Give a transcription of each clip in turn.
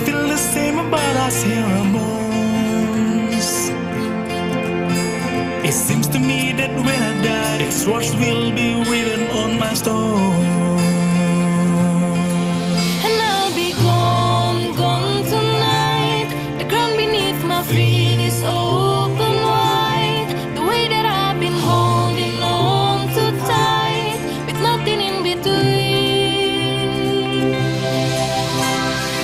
feel the same about us bones. It seems to me that when I die, these words will be written on my stone. And I'll be gone, gone tonight. The ground beneath my feet is open wide. The way that I've been holding on too tight, with nothing in between.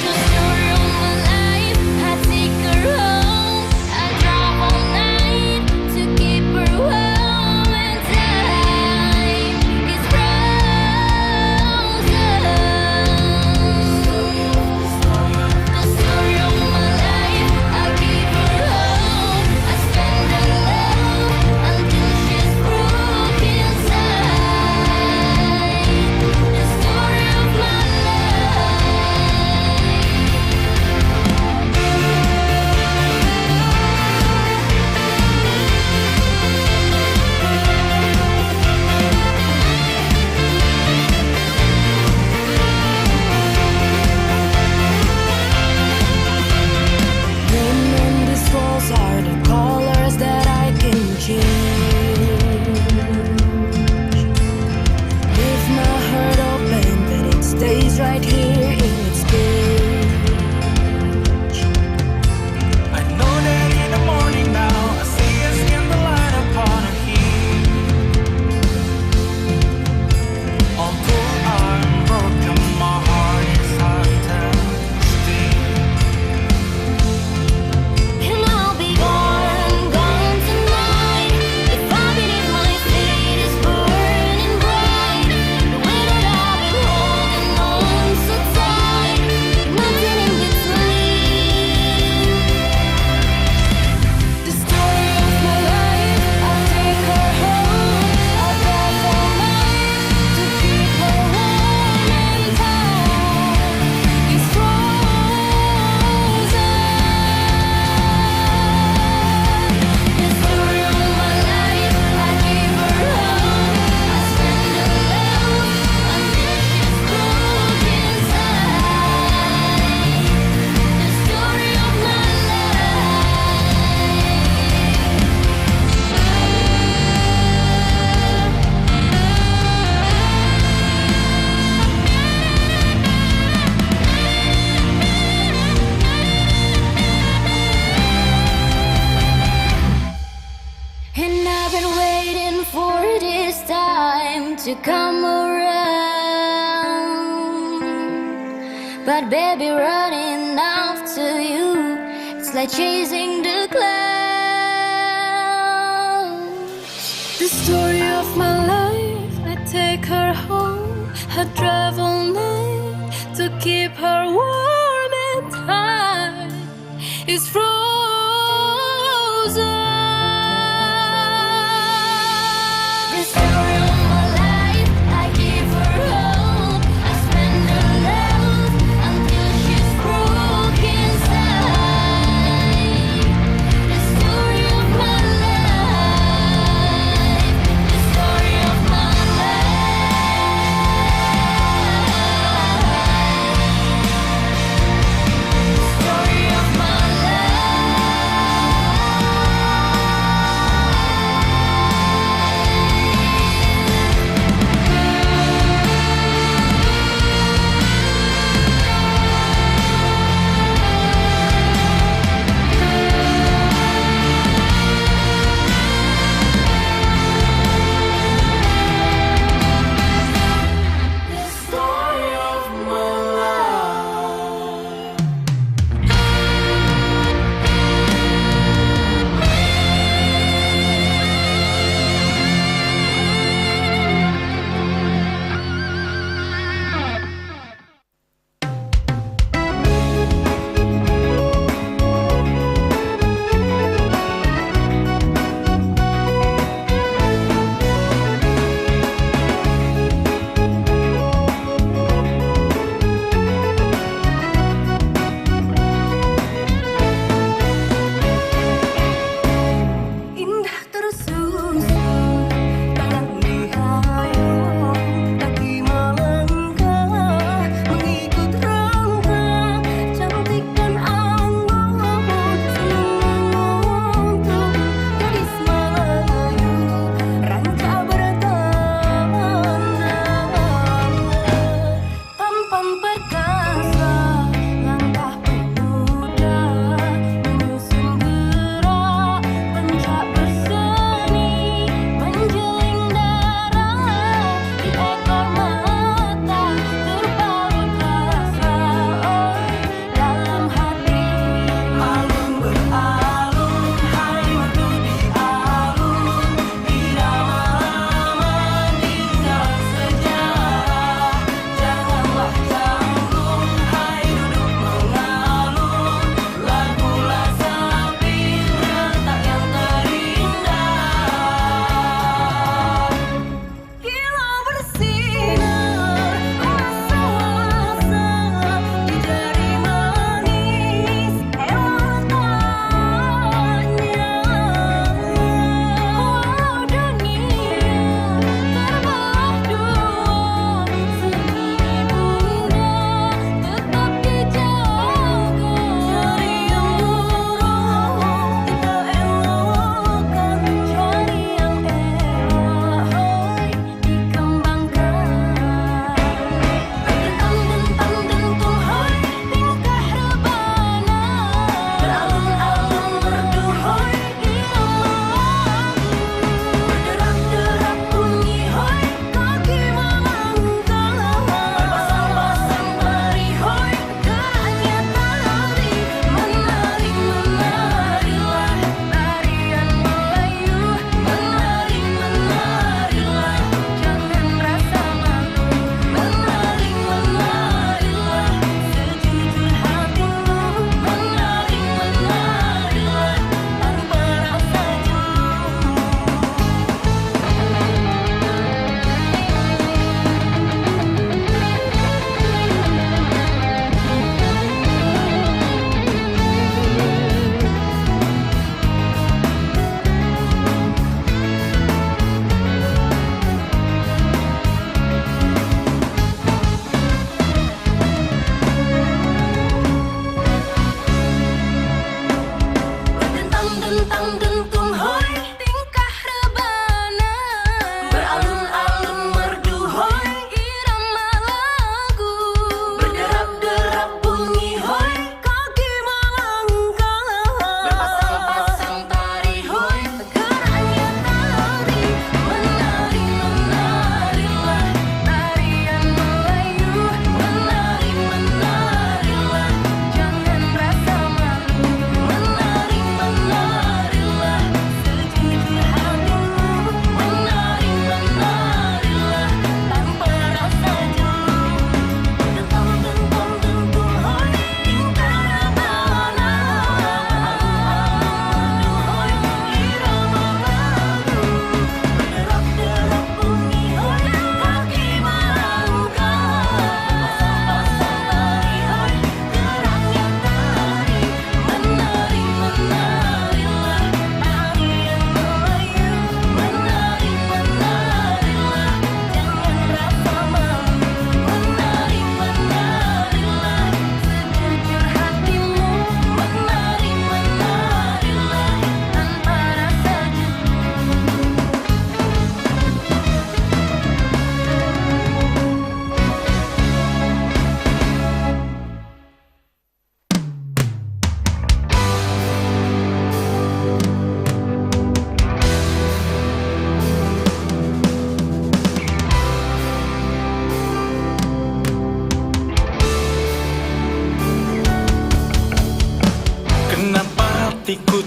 The story of my life, I take her home. I drive all night to keep her warm, and time is frozen. The story of my life, I keep her home. I spend her love until she's broke inside. The story of my life. Rain on these walls are the colors that I can change. Leave my heart open, but it stays right here in its cage. I know that in the morning now I see a candlelight upon a heap. Although I'm broken, my heart is untouched. And I'll be gone, gone tonight. The fire beneath my feet is burning bright. The way that I've been holding on so tight, nothing in between. The story of my life, I'll take her home. I'll drive all night to keep her warm, and time is frozen. The story of my life, I keep her home. I spend her love until she's broke inside. The story of my And I've been waiting for this time to come around. But baby, running after you, it's like chasing the clouds. The story of my life, I take her home. I drive all night to keep her warm, and time is frozen. The story of my life, I give her home. I spend her love until she's broke inside. The story of my life. The story of my life. The story of my life.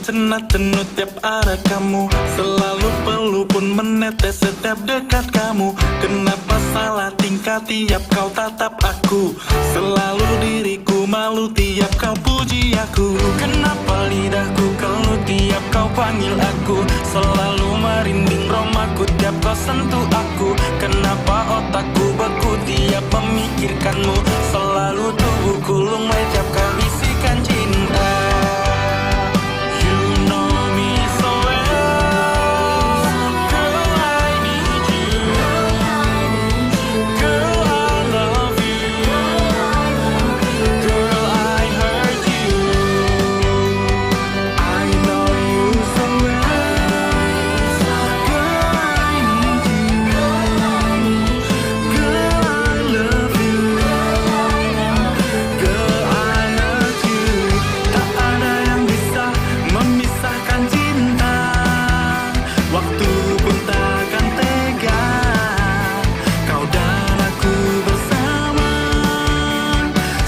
cenat-cenut tiap ada kamu, selalu perlu pun menetes setiap dekat kamu. Kenapa salah tingkah tiap kau tatap aku, selalu diriku malu tiap kau puji aku. Kenapa lidahku keluh tiap kau panggil aku, selalu merinding romaku tiap kau sentuh aku. Kenapa otakku beku tiap memikirkanmu, selalu tubuhku lunglai tiap kau bisikan cinta. You know me so well, girl I need you, girl I love you, girl I hurt you. I know you so well, girl I need you, girl I love you, girl I hurt you. Tak ada yang bisa memisahkan cinta, waktu pun takkan tega, kau dan aku bersama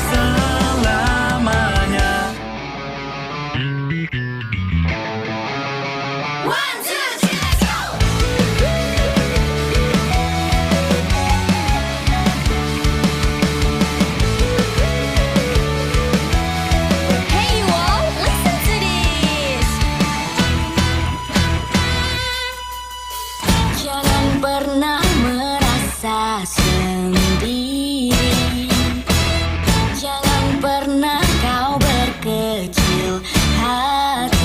selamanya. One, two, three, let's go! Hey you all, listen to this. Jangan pernah merasa sendiri, jangan pernah kau berkecil hati.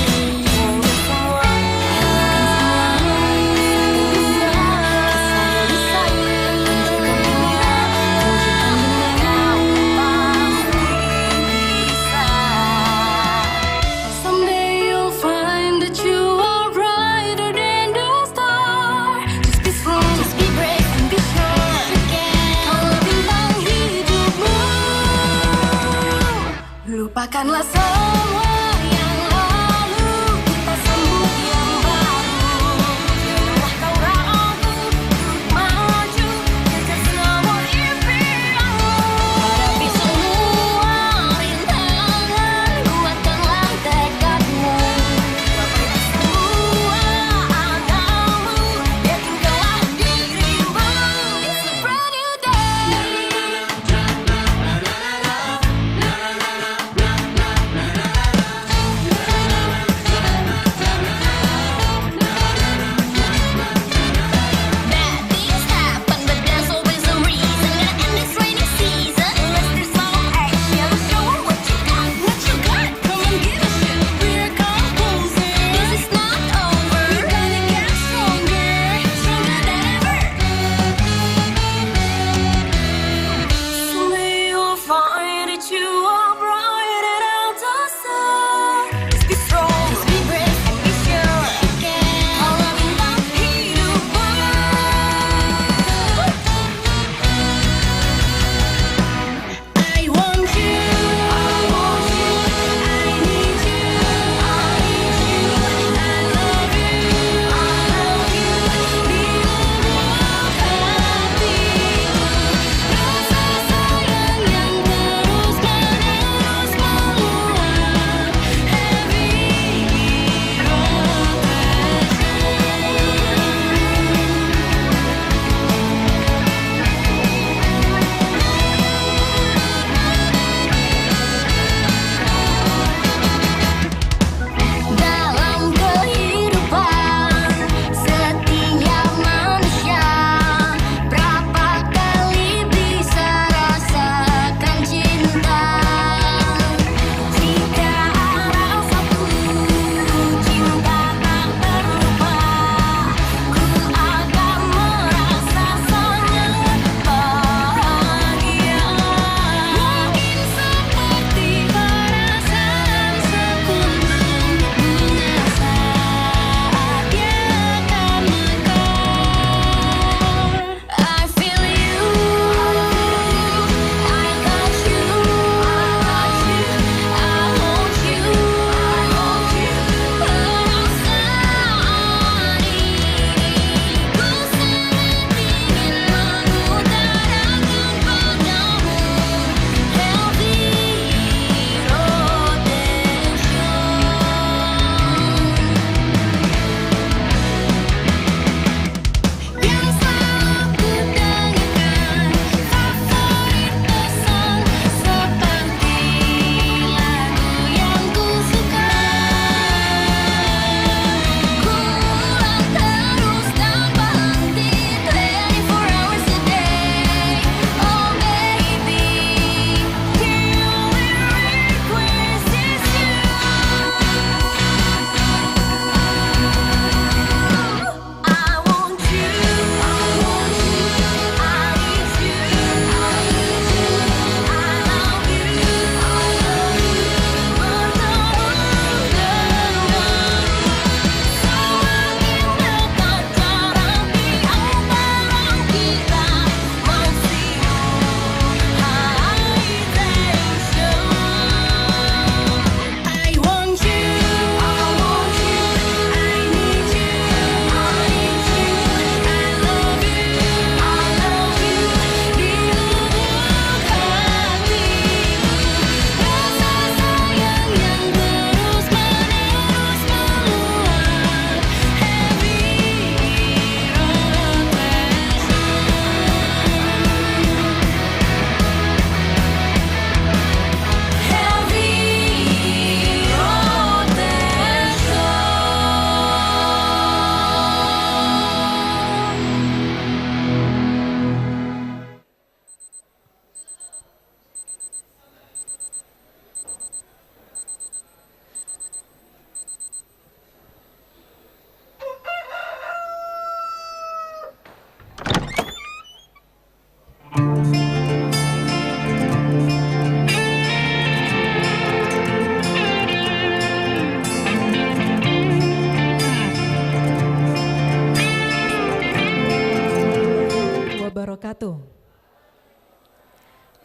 wabarakatuh.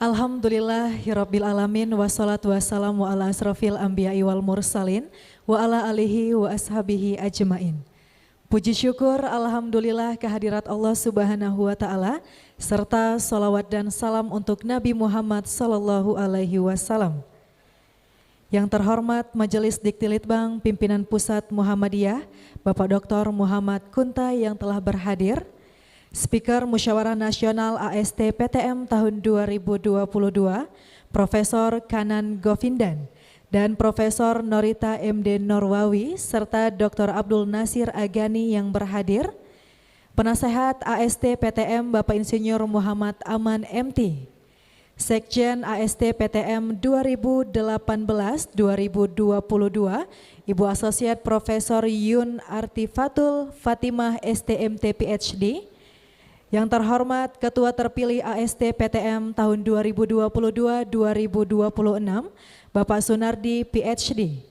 Alhamdulillahirabbil alamin wassalatu wassalamu ala asrofil anbiya'i wal mursalin wa ala alihi wa ashabihi ajmain. Puji syukur alhamdulillah kehadirat Allah Subhanahu wa taala serta salawat dan salam untuk Nabi Muhammad sallallahu alaihi wasallam. Yang terhormat Majelis Diktilitbang Pimpinan Pusat Muhammadiyah, Bapak Dr. Muhammad Kuntai yang telah berhadir, Speaker Musyawarah Nasional AST PTM tahun 2022, Profesor Kanan Govindan, dan Profesor Norita MD Norwawi, serta Dr. Abdul Nasir Agani yang berhadir, Penasehat AST PTM Bapak Insinyur Muhammad Aman MT, Sekjen AST PTM 2018-2022, Ibu Asosiat Profesor Yun Artifatul Fatimah STMT PhD, yang terhormat Ketua Terpilih AST PTM tahun 2022-2026, Bapak Sunardi PhD,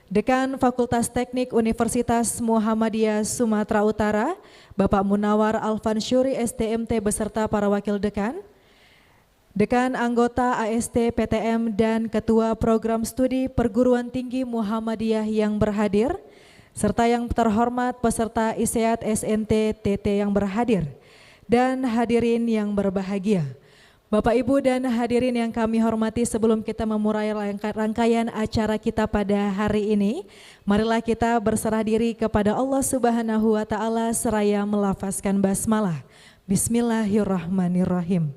Dekan Fakultas Teknik Universitas Muhammadiyah Sumatera Utara, Bapak Munawar Alfansyuri STMT beserta para Wakil Dekan, Dekan Anggota AST PTM dan Ketua Program Studi Perguruan Tinggi Muhammadiyah yang berhadir, serta yang terhormat peserta ISEAD SNT TT yang berhadir, dan hadirin yang berbahagia. Bapak Ibu dan hadirin yang kami hormati, sebelum kita memulai rangkaian acara kita pada hari ini, marilah kita berserah diri kepada Allah Subhanahu wa taala seraya melafazkan basmalah. Bismillahirrahmanirrahim.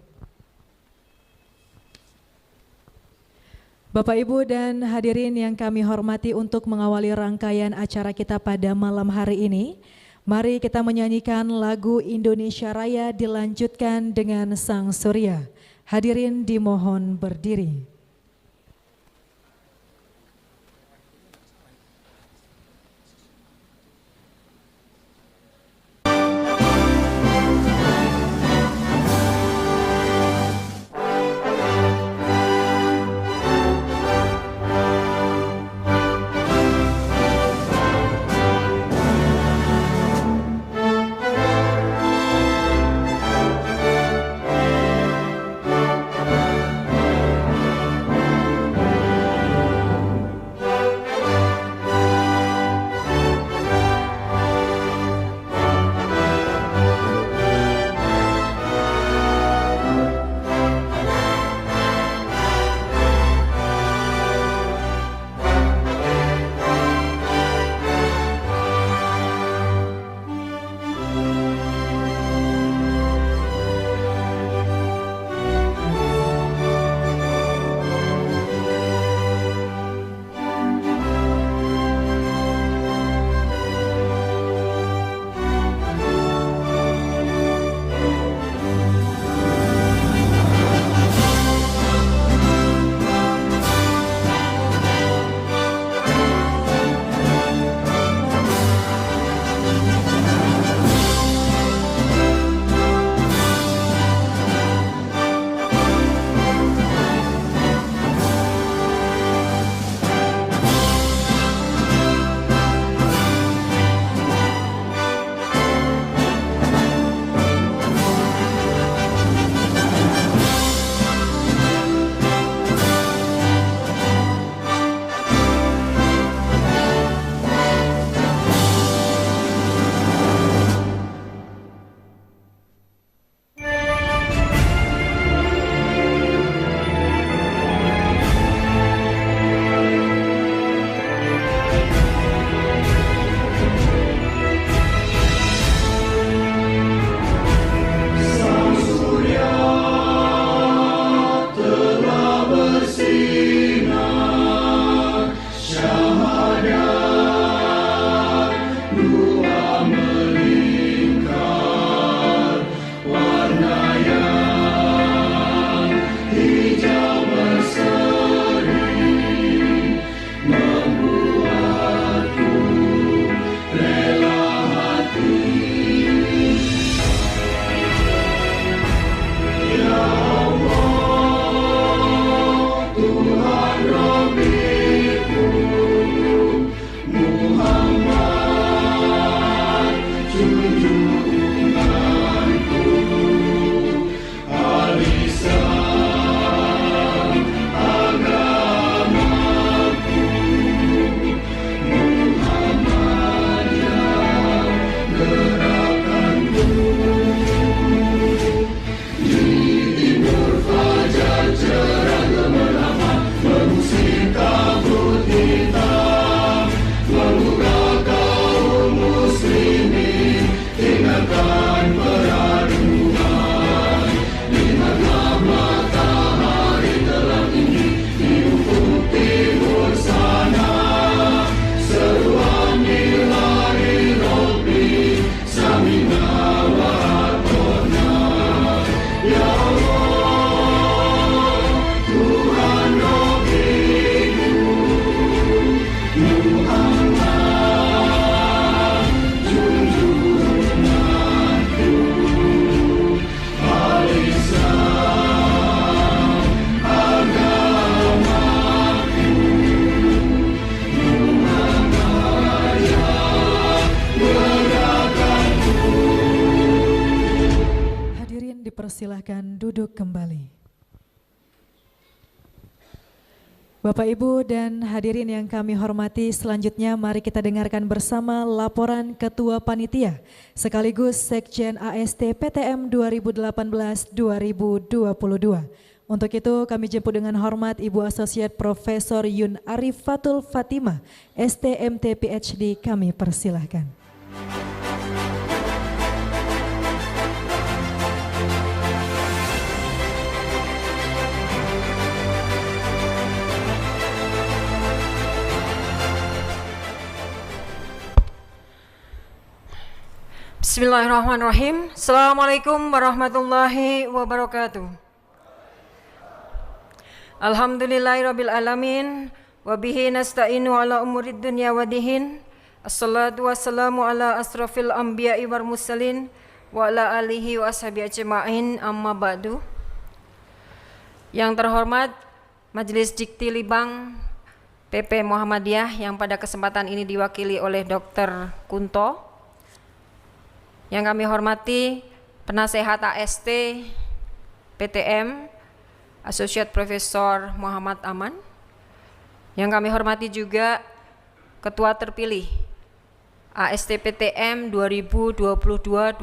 Bapak Ibu dan hadirin yang kami hormati, untuk mengawali rangkaian acara kita pada malam hari ini, mari kita menyanyikan lagu Indonesia Raya dilanjutkan dengan Sang Surya. Hadirin dimohon berdiri. dipersilahkan duduk kembali. Bapak, Ibu, dan hadirin yang kami hormati, selanjutnya mari kita dengarkan bersama laporan Ketua Panitia sekaligus Sekjen AST PTM 2018-2022. Untuk itu kami jemput dengan hormat Ibu Asosiat Profesor Yun Arifatul Fatimah, STMT PhD, kami persilahkan. Bismillahirrahmanirrahim. Assalamualaikum warahmatullahi wabarakatuh. Alhamdulillahirabbil alamin wa bihi nasta'inu ala umurid dunya wadihin. Assalatu wassalamu ala asrafil anbiya'i wal mursalin wa ala alihi wa ashabihi ajma'in, amma ba'du. Yang terhormat Majelis Dikti Libang PP Muhammadiyah yang pada kesempatan ini diwakili oleh Dr. Kunto. Yang kami hormati Penasehat AST PTM Associate Profesor Muhammad Aman. Yang kami hormati juga Ketua terpilih AST PTM 2022-2026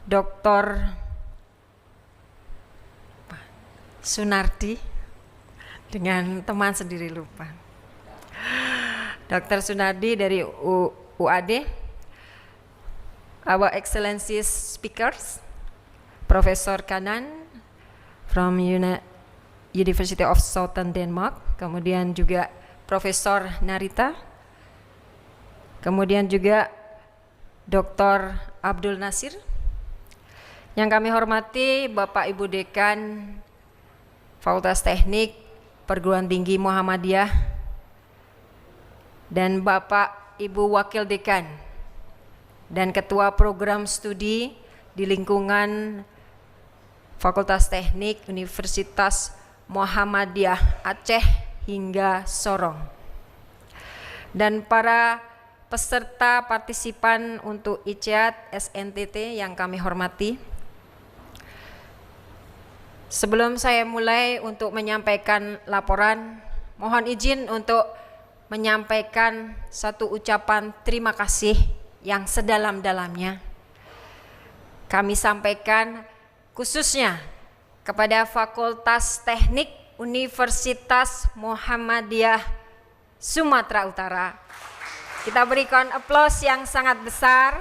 Dr. Sunardi, dengan teman sendiri lupa, Dr. Sunardi dari UAD, our excellencies speakers, Profesor Kanan from University of Southern Denmark, kemudian juga Profesor Narita, kemudian juga Dr. Abdul Nasir. Yang kami hormati Bapak Ibu Dekan Fakultas Teknik Perguruan Tinggi Muhammadiyah dan Bapak Ibu Wakil Dekan dan Ketua Program Studi di lingkungan Fakultas Teknik Universitas Muhammadiyah Aceh hingga Sorong, dan para peserta partisipan untuk ICEAT SNTT yang kami hormati. Sebelum saya mulai untuk menyampaikan laporan, mohon izin untuk menyampaikan satu ucapan terima kasih yang sedalam-dalamnya. Kami sampaikan khususnya kepada Fakultas Teknik Universitas Muhammadiyah Sumatera Utara. Kita berikan aplaus yang sangat besar,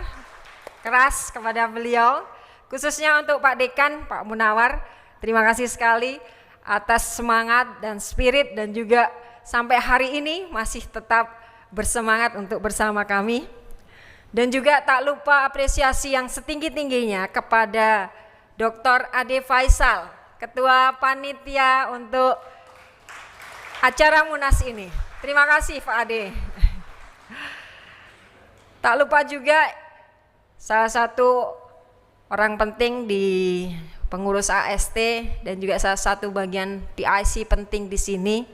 keras kepada beliau, khususnya untuk Pak Dekan, Pak Munawar. Terima kasih sekali atas semangat dan spirit, dan juga sampai hari ini masih tetap bersemangat untuk bersama kami. Dan juga tak lupa apresiasi yang setinggi-tingginya kepada Dr. Ade Faisal, Ketua Panitia untuk acara Munas ini. Terima kasih Pak Ade. Tak lupa juga salah satu orang penting di pengurus AST dan juga salah satu bagian PIC penting di sini,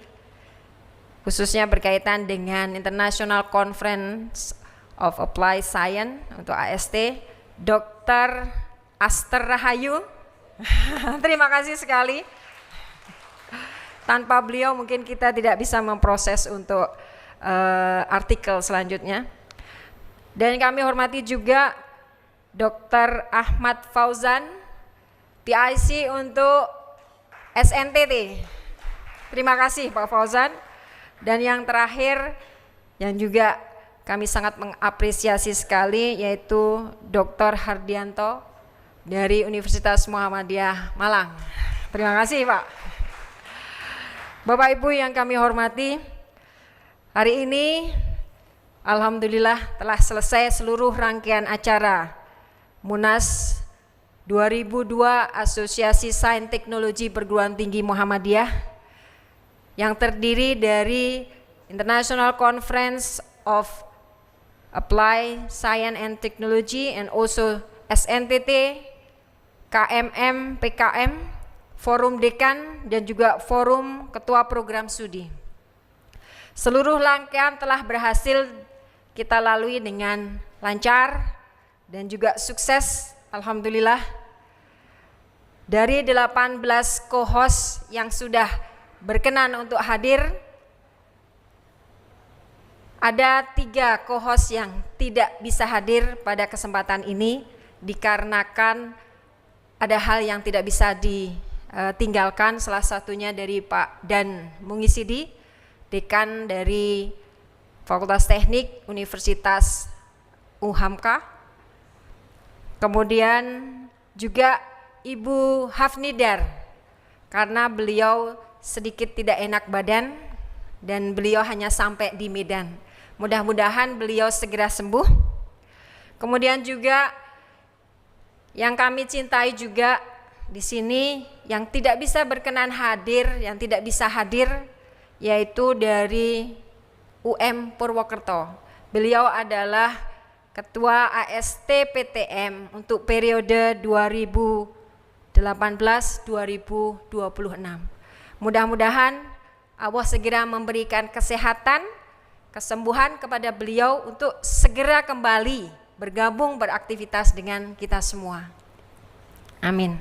khususnya berkaitan dengan International Conference of Applied Science untuk AST, Dr. Aster Rahayu. Terima kasih sekali. Tanpa beliau mungkin kita tidak bisa memproses untuk artikel selanjutnya. Dan kami hormati juga Dr. Ahmad Fauzan, PIC untuk SNTT. Terima kasih Pak Fauzan. Dan yang terakhir yang juga kami sangat mengapresiasi sekali yaitu Dr. Hardianto dari Universitas Muhammadiyah Malang. Terima kasih Pak. Bapak Ibu yang kami hormati, hari ini alhamdulillah telah selesai seluruh rangkaian acara Munas 2002 Asosiasi Sains Teknologi Perguruan Tinggi Muhammadiyah yang terdiri dari International Conference of Applied Science and Technology and also SNTT, KMM, PKM, Forum Dekan, dan juga Forum Ketua Program Studi. Seluruh rangkaian telah berhasil kita lalui dengan lancar dan juga sukses, alhamdulillah dari 18 co-host yang sudah berkenan untuk hadir, ada 3 co-host yang tidak bisa hadir pada kesempatan ini dikarenakan ada hal yang tidak bisa ditinggalkan, salah satunya dari Pak Dan Mungisidi, Dekan dari Fakultas Teknik Universitas UHAMKA. Kemudian juga Ibu Hafnidar, karena beliau sedikit tidak enak badan dan beliau hanya sampai di Medan. Mudah-mudahan beliau segera sembuh. Kemudian juga yang kami cintai juga di sini yang tidak bisa berkenan hadir, yang tidak bisa hadir, yaitu dari UM Purwokerto. Beliau adalah Ketua AST-PTM untuk periode 2018-2026. Mudah-mudahan Allah segera memberikan kesehatan, kesembuhan kepada beliau untuk segera kembali bergabung beraktivitas dengan kita semua. Amin.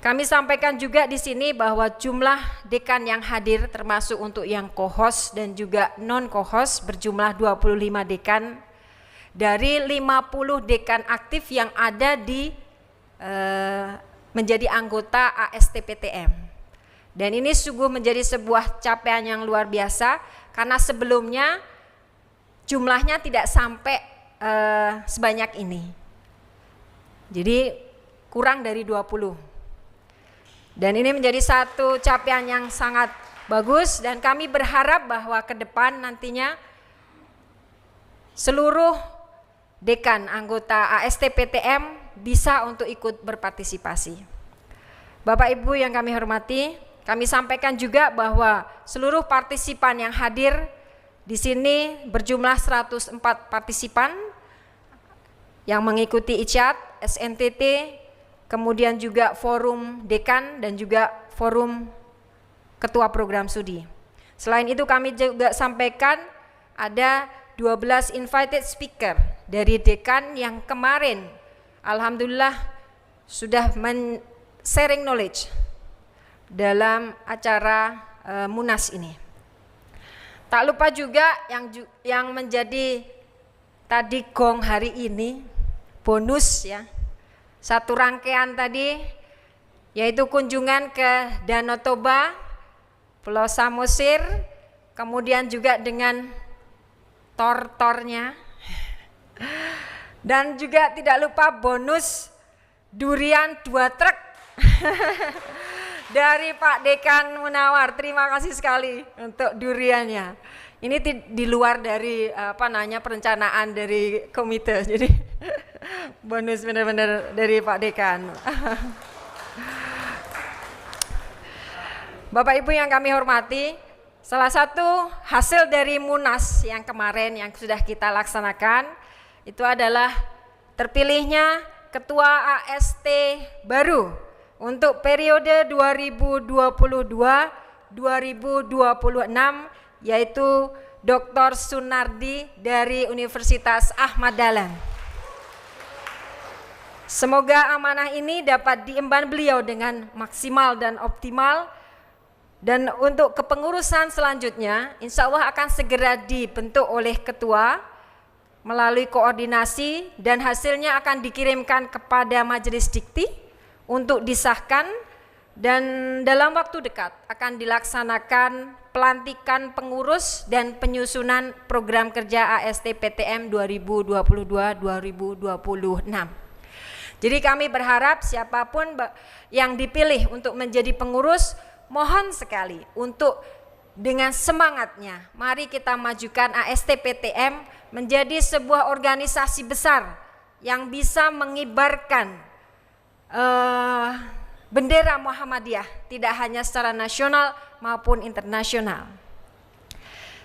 Kami sampaikan juga di sini bahwa jumlah dekan yang hadir termasuk untuk yang co-host dan juga non co-host berjumlah 25 dekan dari 50 dekan aktif yang ada di menjadi anggota AST-PTM. Dan ini sungguh menjadi sebuah capaian yang luar biasa karena sebelumnya jumlahnya tidak sampai sebanyak ini. Jadi kurang dari 20. Dan ini menjadi satu capaian yang sangat bagus dan kami berharap bahwa ke depan nantinya seluruh dekan anggota AST-PTM bisa untuk ikut berpartisipasi. Bapak Ibu yang kami hormati, kami sampaikan juga bahwa seluruh partisipan yang hadir di sini berjumlah 104 partisipan yang mengikuti ICAT, SNTT, kemudian juga forum dekan dan juga forum ketua program studi. Selain itu kami juga sampaikan ada 12 invited speaker dari dekan yang kemarin alhamdulillah sudah sharing knowledge dalam acara Munas ini. Tak lupa juga yang menjadi tadi gong hari ini bonus ya. Satu rangkaian tadi yaitu kunjungan ke Danau Toba, Pulau Samosir, kemudian juga dengan tor-tornya. Dan juga tidak lupa bonus durian 2 truk dari Pak Dekan Munawar. Terima kasih sekali untuk duriannya. Ini di luar dari perencanaan dari komite. Jadi bonus benar-benar dari Pak Dekan. Bapak Ibu yang kami hormati, salah satu hasil dari Munas yang kemarin yang sudah kita laksanakan itu adalah terpilihnya Ketua AST baru untuk periode 2022-2026 yaitu Dr. Sunardi dari Universitas Ahmad Dahlan. Semoga amanah ini dapat diemban beliau dengan maksimal dan optimal. Dan untuk kepengurusan selanjutnya, insya Allah akan segera dibentuk oleh ketua melalui koordinasi dan hasilnya akan dikirimkan kepada Majelis Dikti untuk disahkan dan dalam waktu dekat akan dilaksanakan pelantikan pengurus dan penyusunan program kerja AST-PTM 2022-2026. Jadi kami berharap siapapun yang dipilih untuk menjadi pengurus, mohon sekali untuk dengan semangatnya, mari kita majukan AST-PTM menjadi sebuah organisasi besar yang bisa mengibarkan bendera Muhammadiyah tidak hanya secara nasional maupun internasional.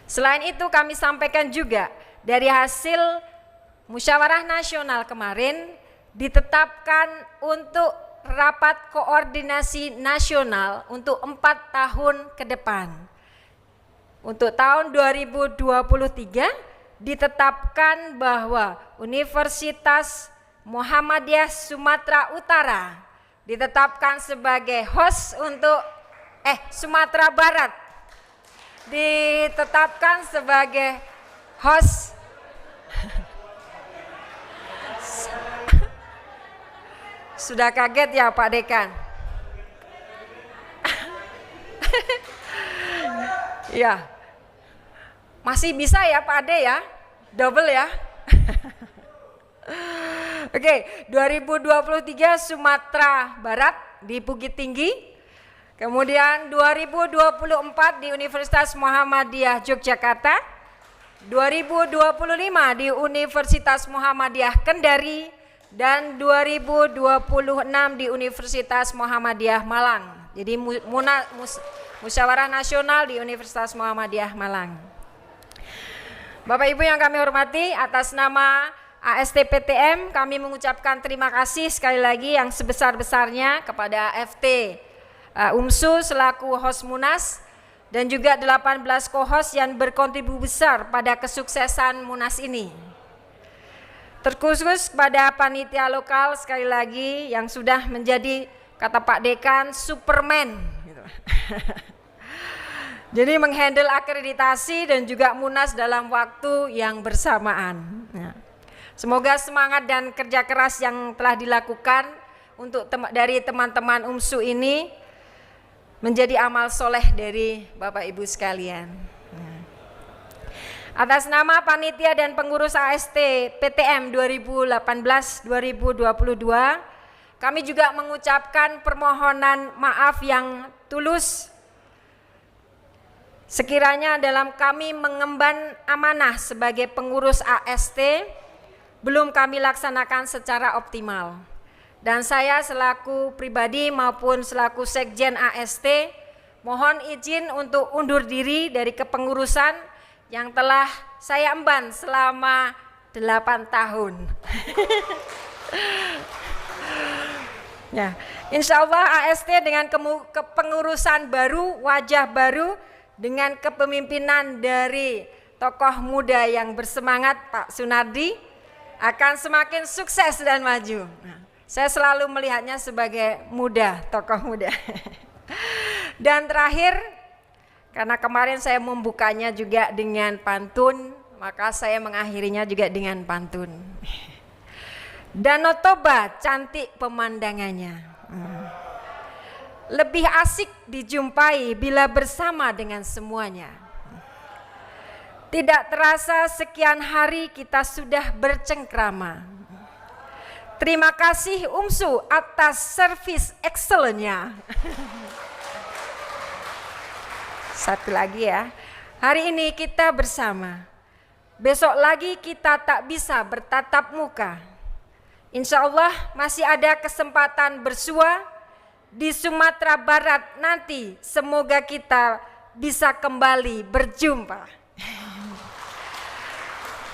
Selain itu kami sampaikan juga dari hasil musyawarah nasional kemarin ditetapkan untuk rapat koordinasi nasional untuk 4 tahun ke depan. Untuk tahun 2023 ditetapkan bahwa Universitas Muhammadiyah Sumatera Utara ditetapkan sebagai host untuk Sumatera Barat ditetapkan sebagai host Sudah kaget ya Pak Dekan? Ya, masih bisa ya Pak Ade ya, double ya. Oke, 2023 Sumatera Barat di Bukit Tinggi, kemudian 2024 di Universitas Muhammadiyah Yogyakarta, 2025 di Universitas Muhammadiyah Kendari, dan 2026 di Universitas Muhammadiyah Malang. Jadi Musyawarah Nasional di Universitas Muhammadiyah Malang. Bapak Ibu yang kami hormati, atas nama AST-PTM kami mengucapkan terima kasih sekali lagi yang sebesar-besarnya kepada FT UMSU selaku host Munas dan juga 18 co-host yang berkontribusi besar pada kesuksesan Munas ini. Terkhusus pada panitia lokal sekali lagi yang sudah menjadi, kata Pak Dekan, Superman. Jadi menghandle akreditasi dan juga Munas dalam waktu yang bersamaan. Semoga semangat dan kerja keras yang telah dilakukan dari teman-teman UMSU ini menjadi amal soleh dari Bapak Ibu sekalian. Atas nama panitia dan pengurus AST PTM 2018-2022, kami juga mengucapkan permohonan maaf yang tulus sekiranya dalam kami mengemban amanah sebagai pengurus AST belum kami laksanakan secara optimal. Dan saya selaku pribadi maupun selaku Sekjen AST mohon izin untuk undur diri dari kepengurusan yang telah saya emban selama 8 tahun. Ya, insya Allah AST dengan kepengurusan baru, wajah baru, dengan kepemimpinan dari tokoh muda yang bersemangat Pak Sunardi akan semakin sukses dan maju. Saya selalu melihatnya sebagai muda, tokoh muda. Dan terakhir, karena kemarin saya membukanya juga dengan pantun, maka saya mengakhirinya juga dengan pantun. Danau Toba cantik pemandangannya, lebih asik dijumpai bila bersama dengan semuanya. Tidak terasa sekian hari kita sudah bercengkrama. Terima kasih UMSU atas servis excellennya. Satu lagi ya, hari ini kita bersama, besok lagi kita tak bisa bertatap muka. Insya Allah masih ada kesempatan bersua di Sumatera Barat nanti, semoga kita bisa kembali berjumpa.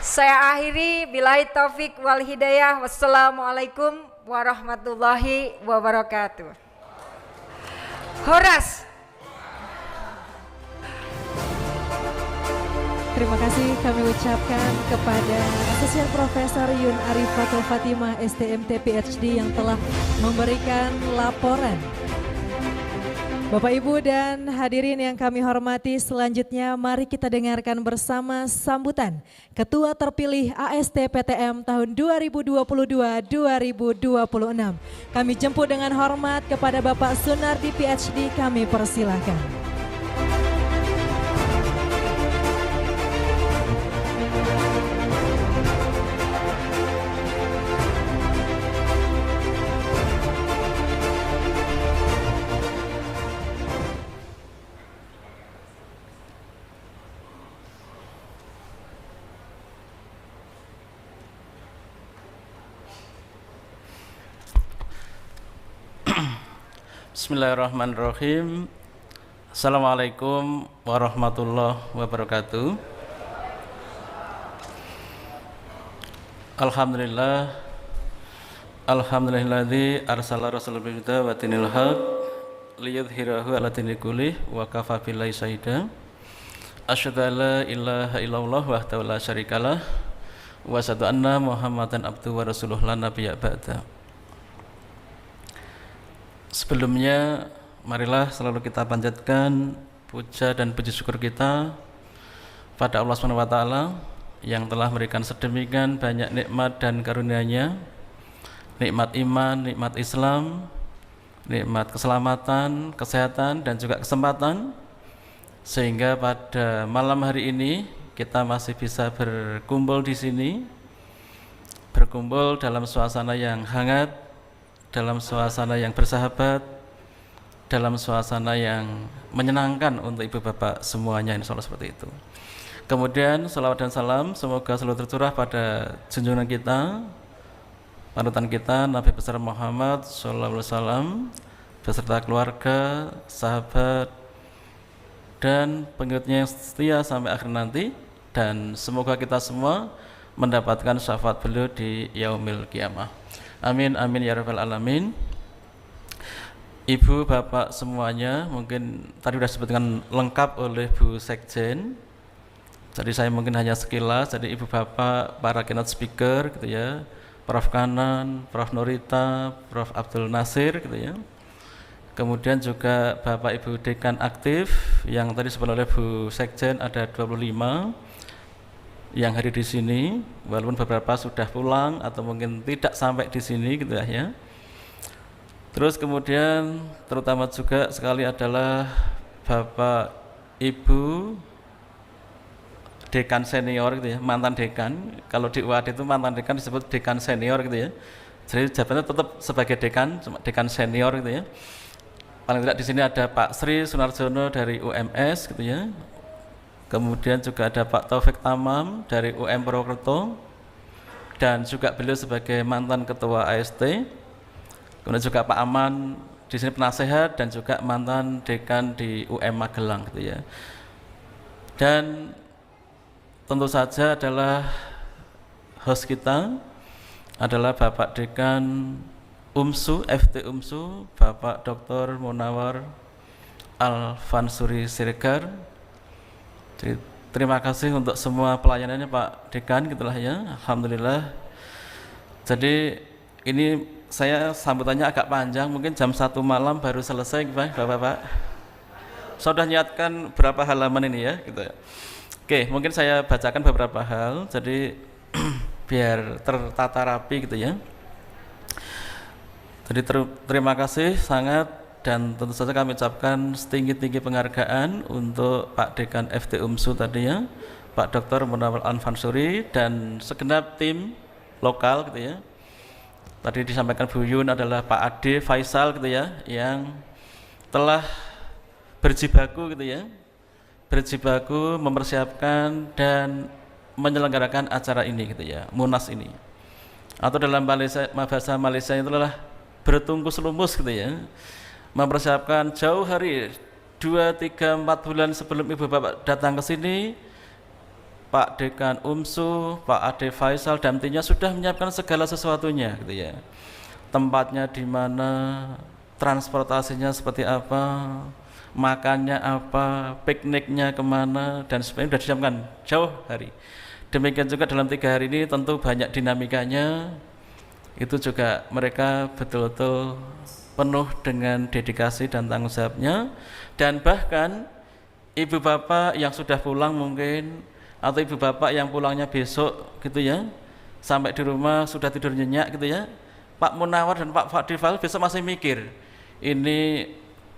Saya akhiri, billahi taufik wal hidayah. Wassalamualaikum warahmatullahi wabarakatuh. Horas. Terima kasih kami ucapkan kepada Asosiat Profesor Yun Arifatul Fatimah STMT PhD yang telah memberikan laporan. Bapak Ibu dan hadirin yang kami hormati, selanjutnya mari kita dengarkan bersama sambutan Ketua terpilih AST PTM tahun 2022-2026. Kami jemput dengan hormat kepada Bapak Sunardi PhD, kami persilahkan. Bismillahirrahmanirrahim. Assalamualaikum warahmatullahi wabarakatuh. Alhamdulillah, alhamdulillahilladzi arsala rasulahu bil huda wa dinil haq liyudhhirahu ala dini kullih wa kafa billahi syahida. Asyhadu an la ilaha illallah wahdahu la syarikalah wa asyhadu anna Muhammadan abduhu wa rasuluhu la nabiyya ba'da. Sebelumnya marilah selalu kita panjatkan puja dan puji syukur kita pada Allah Subhanahu wa taala yang telah memberikan sedemikian banyak nikmat dan karunia-Nya, nikmat iman, nikmat Islam, nikmat keselamatan, kesehatan dan juga kesempatan, sehingga pada malam hari ini kita masih bisa berkumpul di sini, berkumpul dalam suasana yang hangat, dalam suasana yang bersahabat, dalam suasana yang menyenangkan untuk ibu bapak semuanya, insya Allah seperti itu. Kemudian salawat dan salam semoga selalu tercurah pada junjungan kita, panutan kita Nabi besar Muhammad SAW beserta keluarga, sahabat dan pengikutnya yang setia sampai akhir nanti, dan semoga kita semua mendapatkan syafaat beliau di yaumil qiyamah. Amin amin ya rabbal alamin. Ibu bapak semuanya, mungkin tadi sudah disebutkan lengkap oleh Bu Sekjen. Jadi saya mungkin hanya sekilas. Jadi ibu bapak, para keynote speaker gitu ya, Prof Kanan, Prof Norita, Prof Abdul Nasir gitu ya. Kemudian juga bapak ibu dekan aktif yang tadi disebut oleh Bu Sekjen ada 25 yang hadir di sini, walaupun beberapa sudah pulang atau mungkin tidak sampai di sini gitu ya. Terus kemudian terutama juga sekali adalah bapak ibu dekan senior gitu ya, mantan dekan. Kalau di UAD itu mantan dekan disebut dekan senior gitu ya. Jadi jabatannya tetap sebagai dekan, cuma dekan senior gitu ya. Paling tidak di sini ada Pak Sri Sunarjono dari UMS gitu ya. Kemudian juga ada Pak Taufik Tamam dari UM Purwokerto dan juga beliau sebagai mantan ketua AST. Kemudian juga Pak Aman di sini penasehat dan juga mantan dekan di UM Magelang gitu ya. Dan tentu saja adalah host kita adalah Bapak Dekan UMSU, FT UMSU, Bapak Dr. Munawar Al-Fansuri Siregar. Jadi, terima kasih untuk semua pelayanannya Pak Dekan gitulah ya, alhamdulillah. Jadi ini saya sambutannya agak panjang, mungkin jam 1 malam baru selesai Bapak-bapak. Saya sudah nyiapkan berapa halaman ini ya gitu ya. Oke, mungkin saya bacakan beberapa hal, jadi biar tertata rapi gitu ya. Jadi terima kasih sangat, dan tentu saja kami ucapkan setinggi-tinggi penghargaan untuk Pak Dekan FT UMSU tadi ya, Pak Dr. Munawar Al-Fansuri dan segenap tim lokal gitu ya. Tadi disampaikan Bu Yun adalah Pak Ade Faisal gitu ya, yang telah berjibaku gitu ya, berjibaku mempersiapkan dan menyelenggarakan acara ini gitu ya, Munas ini, atau dalam bahasa Malaysia itu adalah bertungkus lumus gitu ya, mempersiapkan jauh hari 2, 3, 4 bulan sebelum ibu bapak datang ke sini. Pak Dekan UMSU, Pak Ade Faisal dan timnya sudah menyiapkan segala sesuatunya gitu ya, tempatnya di mana, transportasinya seperti apa, makannya apa, pikniknya kemana, dan sebagainya sudah disiapkan jauh hari. Demikian juga dalam 3 hari ini tentu banyak dinamikanya, itu juga mereka betul-betul penuh dengan dedikasi dan tanggung jawabnya. Dan bahkan ibu bapak yang sudah pulang mungkin, atau ibu bapak yang pulangnya besok gitu ya, sampai di rumah sudah tidur nyenyak gitu ya, Pak Munawar dan Pak Fadifal besok masih mikir, ini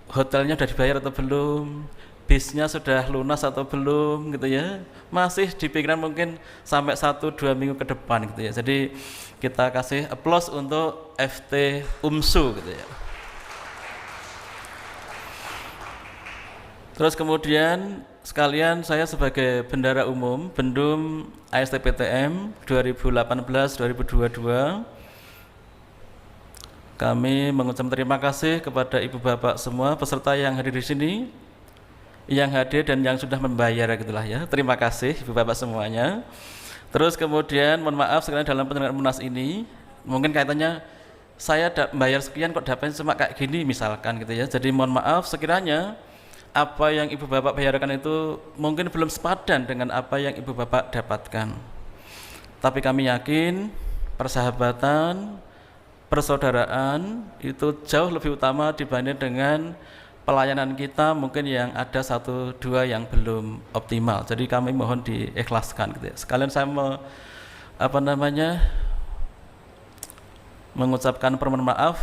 hotelnya sudah dibayar atau belum, bisnya sudah lunas atau belum gitu ya, masih dipikiran mungkin sampai 1-2 minggu ke depan gitu ya. Jadi kita kasih applause untuk FT UMSU gitu ya. Terus kemudian sekalian, saya sebagai bendara umum Bendum ASTPTM 2018-2022, kami mengucapkan terima kasih kepada ibu bapak semua peserta yang hadir di sini, yang hadir dan yang sudah membayar gitulah ya. Terima kasih ibu bapak semuanya. Terus kemudian mohon maaf sekalian dalam penyelenggaraan Munas ini, mungkin kaitannya saya bayar sekian kok dapatnya cuma kayak gini misalkan gitu ya. Jadi mohon maaf sekiranya apa yang ibu bapak bayarkan itu mungkin belum sepadan dengan apa yang ibu bapak dapatkan. Tapi kami yakin persahabatan, persaudaraan itu jauh lebih utama dibanding dengan pelayanan kita mungkin yang ada 1-2 yang belum optimal. Jadi kami mohon diikhlaskan gitu ya. Sekalian saya mengucapkan permohonan maaf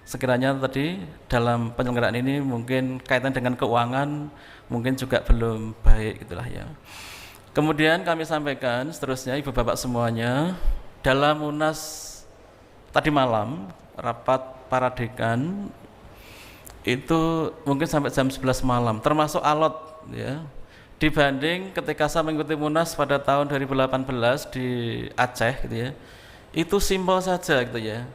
sekiranya tadi dalam penyelenggaraan ini mungkin kaitan dengan keuangan mungkin juga belum baik gitulah ya. Kemudian kami sampaikan seterusnya Ibu Bapak semuanya, dalam Munas tadi malam rapat para dekan itu mungkin sampai jam 11 malam termasuk alot ya, dibanding ketika saya mengikuti Munas pada tahun 2018 di Aceh gitu ya, itu simpel saja gitu ya,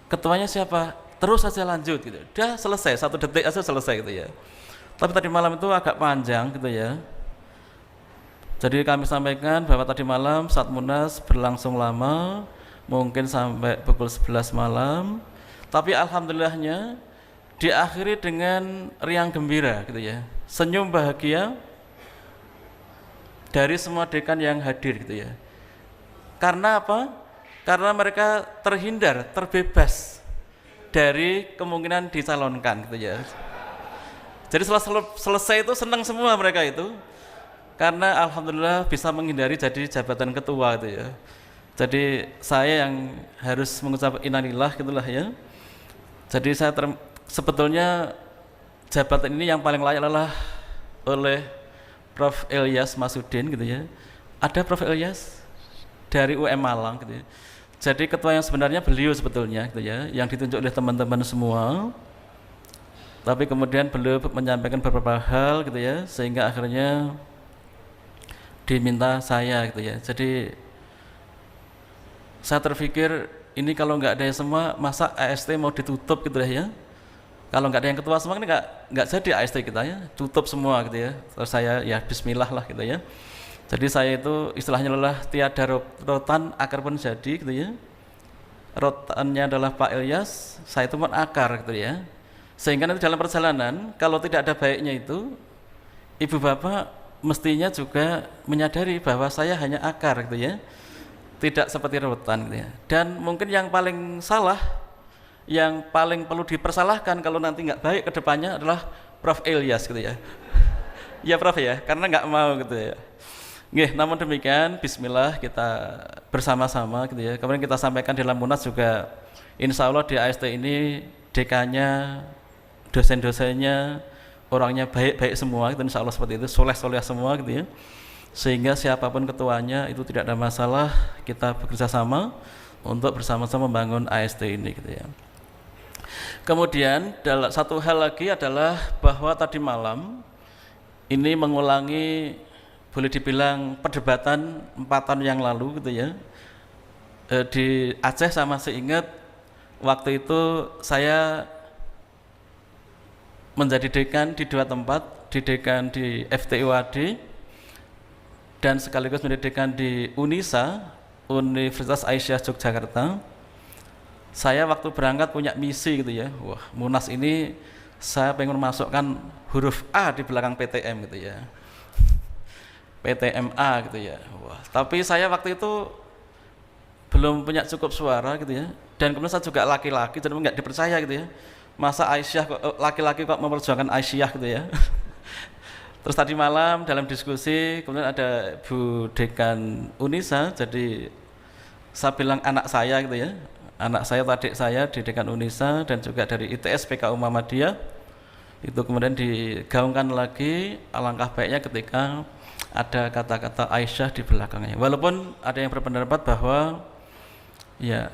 ketuanya siapa, terus saja lanjut gitu, udah selesai, 1 detik aja selesai gitu ya. Tapi tadi malam itu agak panjang gitu ya, jadi kami sampaikan bahwa tadi malam saat Munas berlangsung lama, mungkin sampai pukul 11 malam, tapi alhamdulillahnya diakhiri dengan riang gembira gitu ya, senyum bahagia dari semua dekan yang hadir gitu ya. Karena apa? Karena mereka terhindar, terbebas dari kemungkinan dicalonkan gitu ya. Jadi setelah selesai itu senang semua mereka itu, karena alhamdulillah bisa menghindari jadi jabatan ketua gitu ya. Jadi saya yang harus mengucap innalillah gitulah ya. Jadi saya sebetulnya jabatan ini yang paling layak adalah oleh Prof. Ilyas Masudin gitu ya. Ada Prof. Ilyas dari UM Malang gitu ya. Jadi ketua yang sebenarnya beliau sebetulnya gitu ya, yang ditunjuk oleh teman-teman semua. Tapi kemudian beliau menyampaikan beberapa hal gitu ya, sehingga akhirnya diminta saya gitu ya. Jadi saya terpikir ini kalau nggak ada yang semua, masa AST mau ditutup gitu ya. Kalau nggak ada yang ketua semua ini nggak jadi AST kita ya, tutup semua gitu ya. Terus saya ya bismillah lah gitu ya. Jadi saya itu istilahnya adalah tiada rotan akar pun jadi gitu ya. Rotannya adalah Pak Ilyas, saya itu pun akar gitu ya. Sehingga nanti dalam perjalanan kalau tidak ada baiknya itu, Ibu Bapak mestinya juga menyadari bahwa saya hanya akar gitu ya, tidak seperti rotan gitu ya. Dan mungkin yang paling salah, yang paling perlu dipersalahkan kalau nanti nggak baik ke depannya adalah Prof. Ilyas gitu ya. Ya Prof ya, karena nggak mau gitu ya. Nggih, namun demikian bismillah kita bersama-sama gitu ya. Kemudian kita sampaikan dalam Munas juga insya Allah di AST ini dekannya, dosen-dosennya, orangnya baik-baik semua gitu, insya Allah seperti itu, soleh-soleh semua gitu ya. Sehingga siapapun ketuanya itu tidak ada masalah, kita bekerja sama untuk bersama-sama membangun AST ini gitu ya. Kemudian satu hal lagi adalah bahwa tadi malam ini mengulangi boleh dibilang perdebatan 4 tahun yang lalu gitu ya. Di Aceh saya masih ingat waktu itu saya menjadi dekan di 2 tempat, di dekan di FTUAD dan sekaligus menjadi dekan di UNISA, Universitas Aisyah Yogyakarta. Saya waktu berangkat punya misi gitu ya, wah Munas ini saya pengen masukkan huruf A di belakang PTM gitu ya, PTMA gitu ya. Wah, tapi saya waktu itu belum punya cukup suara gitu ya, dan kemudian saya juga laki-laki jadi nggak dipercaya gitu ya, masa Aisyah kok laki-laki kok memperjuangkan Aisyah gitu ya. Terus tadi malam dalam diskusi kemudian ada Bu Dekan Unisa, jadi saya bilang anak saya gitu ya, anak saya, adik saya di Dekan Unisa dan juga dari ITS PKU Muhammadiyah, itu kemudian digaungkan lagi alangkah baiknya ketika ada kata-kata Aisyah di belakangnya. Walaupun ada yang berpendapat bahwa ya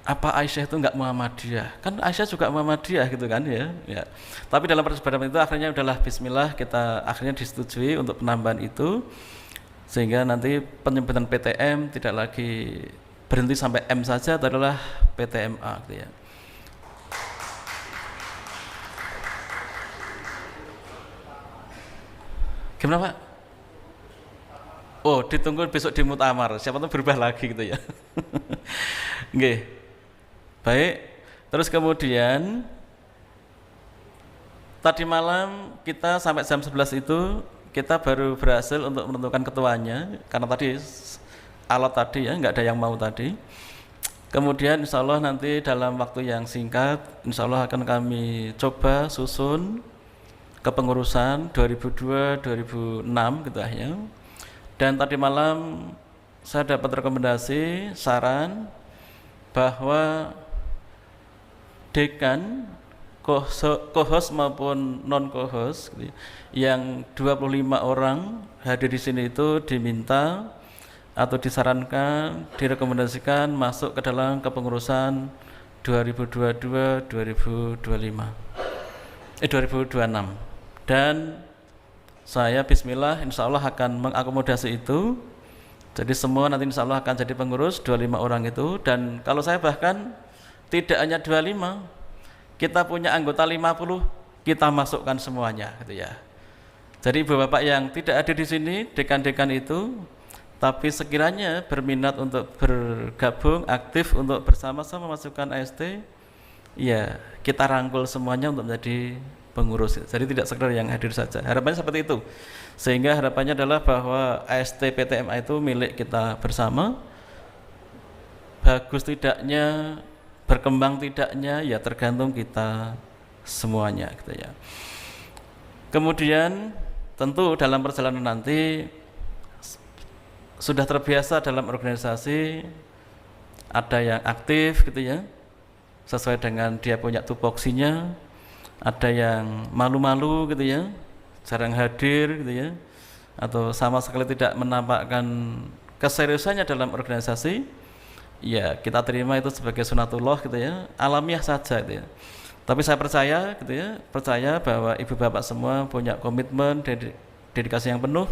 apa Aisyah itu enggak Muhammadiyah, kan Aisyah juga Muhammadiyah gitu kan ya. Tapi dalam perdebatan itu akhirnya udahlah bismillah, kita akhirnya disetujui untuk penambahan itu, sehingga nanti penyebutan PTM tidak lagi berhenti sampai M saja, adalah PTMA gitu ya. Gimana Pak? Oh, ditunggu besok di muktamar, siapa tahu berubah lagi gitu ya. Nggih. Baik, terus kemudian tadi malam kita sampai jam 11 itu kita baru berhasil untuk menentukan ketuanya, karena tadi alot tadi ya, nggak ada yang mau tadi. Kemudian insya Allah nanti dalam waktu yang singkat, insya Allah akan kami coba susun kepengurusan 2002-2006 gitu ya. Dan tadi malam saya dapat rekomendasi, saran bahwa dekan, co-host maupun non-co-host gitu, yang 25 orang hadir di sini itu diminta atau disarankan, direkomendasikan masuk ke dalam kepengurusan 2026. Dan saya bismillah insya Allah akan mengakomodasi itu. Jadi semua nanti insya Allah akan jadi pengurus 25 orang itu. Dan kalau saya bahkan tidak hanya 25, kita punya anggota 50, kita masukkan semuanya gitu ya. Jadi ibu bapak yang tidak ada di sini, dekan-dekan itu, tapi sekiranya berminat untuk bergabung aktif untuk bersama-sama masukkan AST, ya kita rangkul semuanya untuk menjadi pengurus. Jadi tidak sekedar yang hadir saja. Harapannya seperti itu. Sehingga harapannya adalah bahwa AST PTMA itu milik kita bersama. Bagus tidaknya, berkembang tidaknya, ya tergantung kita semuanya gitu ya. Kemudian tentu dalam perjalanan nanti sudah terbiasa dalam organisasi, ada yang aktif gitu ya, sesuai dengan dia punya tupoksinya, ada yang malu-malu gitu ya, jarang hadir gitu ya, atau sama sekali tidak menampakkan keseriusannya dalam organisasi, ya kita terima itu sebagai sunatullah gitu ya, alamiah saja gitu ya. Tapi saya percaya gitu ya, percaya bahwa ibu bapak semua punya komitmen, dedikasi yang penuh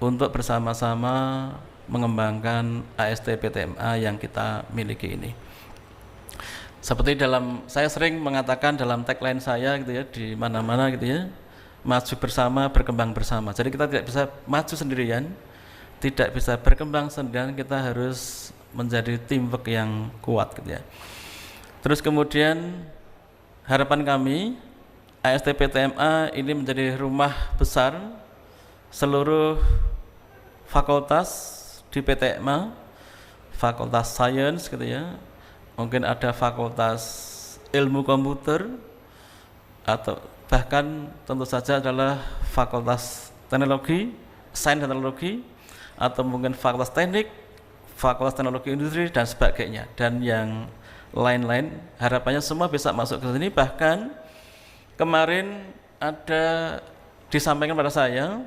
untuk bersama-sama mengembangkan AST PTMA yang kita miliki ini. Seperti saya sering mengatakan dalam tagline saya gitu ya, di mana-mana gitu ya, maju bersama, berkembang bersama. Jadi kita tidak bisa maju sendirian, tidak bisa berkembang sendirian, kita harus menjadi teamwork yang kuat gitu ya. Terus kemudian harapan kami AST PTMA ini menjadi rumah besar seluruh fakultas di PTMA, fakultas sains gitu ya, mungkin ada fakultas ilmu komputer, atau bahkan tentu saja adalah fakultas teknologi, sains dan teknologi, atau mungkin fakultas teknik, fakultas teknologi industri dan sebagainya, dan yang lain-lain. Harapannya semua bisa masuk ke sini. Bahkan kemarin ada disampaikan pada saya,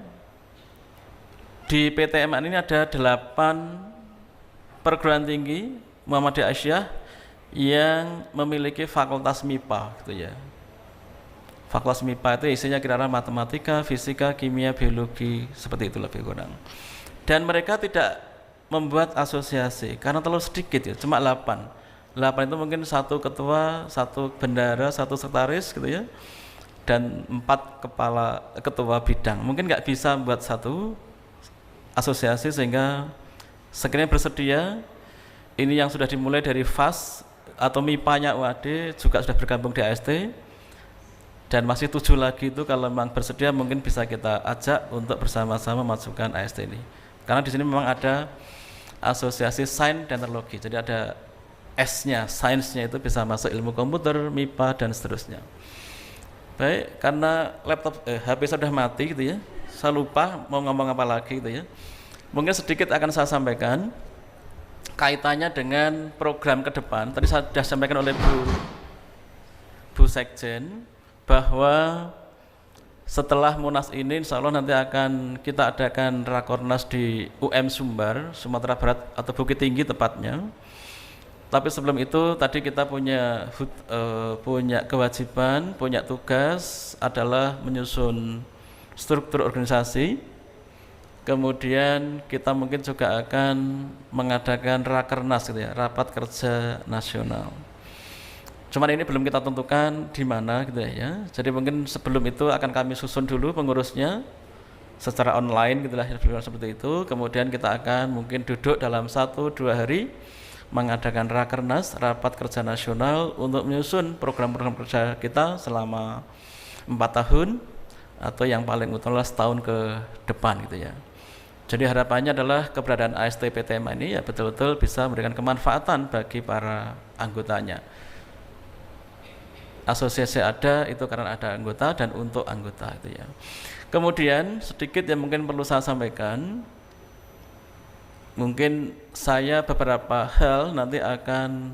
di PTMA ini ada 8 perguruan tinggi Muhammadiyah Aisyah yang memiliki fakultas MIPA gitu ya. Fakultas MIPA itu isinya kira-kira matematika, fisika, kimia, biologi, seperti itu lebih kurang. Dan mereka tidak membuat asosiasi karena terlalu sedikit ya, cuma 8 itu mungkin 1 ketua, 1 bendara, 1 sekretaris gitu ya, dan 4 kepala ketua bidang. Mungkin nggak bisa buat 1 asosiasi, sehingga sekiranya bersedia, ini yang sudah dimulai dari FAS atau MIPA-nya UAD juga sudah bergabung di AST, dan masih 7 lagi itu kalau memang bersedia mungkin bisa kita ajak untuk bersama-sama masukkan AST ini. Karena di sini memang ada asosiasi sains dan teknologi, jadi ada S-nya, sainsnya itu bisa masuk ilmu komputer, MIPA dan seterusnya. Baik, karena HP sudah mati gitu ya, saya lupa mau ngomong apa lagi gitu ya. Mungkin sedikit akan saya sampaikan kaitannya dengan program ke depan. Tadi saya sudah sampaikan oleh Bu Sekjen bahwa setelah Munas ini insya Allah nanti akan kita adakan Rakornas di UM Sumbar, Sumatera Barat atau Bukit Tinggi tepatnya. Tapi sebelum itu tadi kita punya kewajiban, punya tugas adalah menyusun struktur organisasi. Kemudian kita mungkin juga akan mengadakan Rakernas gitu ya, rapat kerja nasional. Cuman ini belum kita tentukan di mana gitu ya. Jadi mungkin sebelum itu akan kami susun dulu pengurusnya secara online gitu lah, seperti itu. Kemudian kita akan mungkin duduk dalam 1-2 hari mengadakan Rakernas, rapat kerja nasional, untuk menyusun program-program kerja kita selama 4 tahun atau yang paling utama setahun ke depan gitu ya. Jadi harapannya adalah keberadaan AST PTMA ini ya betul-betul bisa memberikan kemanfaatan bagi para anggotanya. Asosiasi ada itu karena ada anggota dan untuk anggota itu ya. Kemudian sedikit yang mungkin perlu saya sampaikan, mungkin saya beberapa hal nanti akan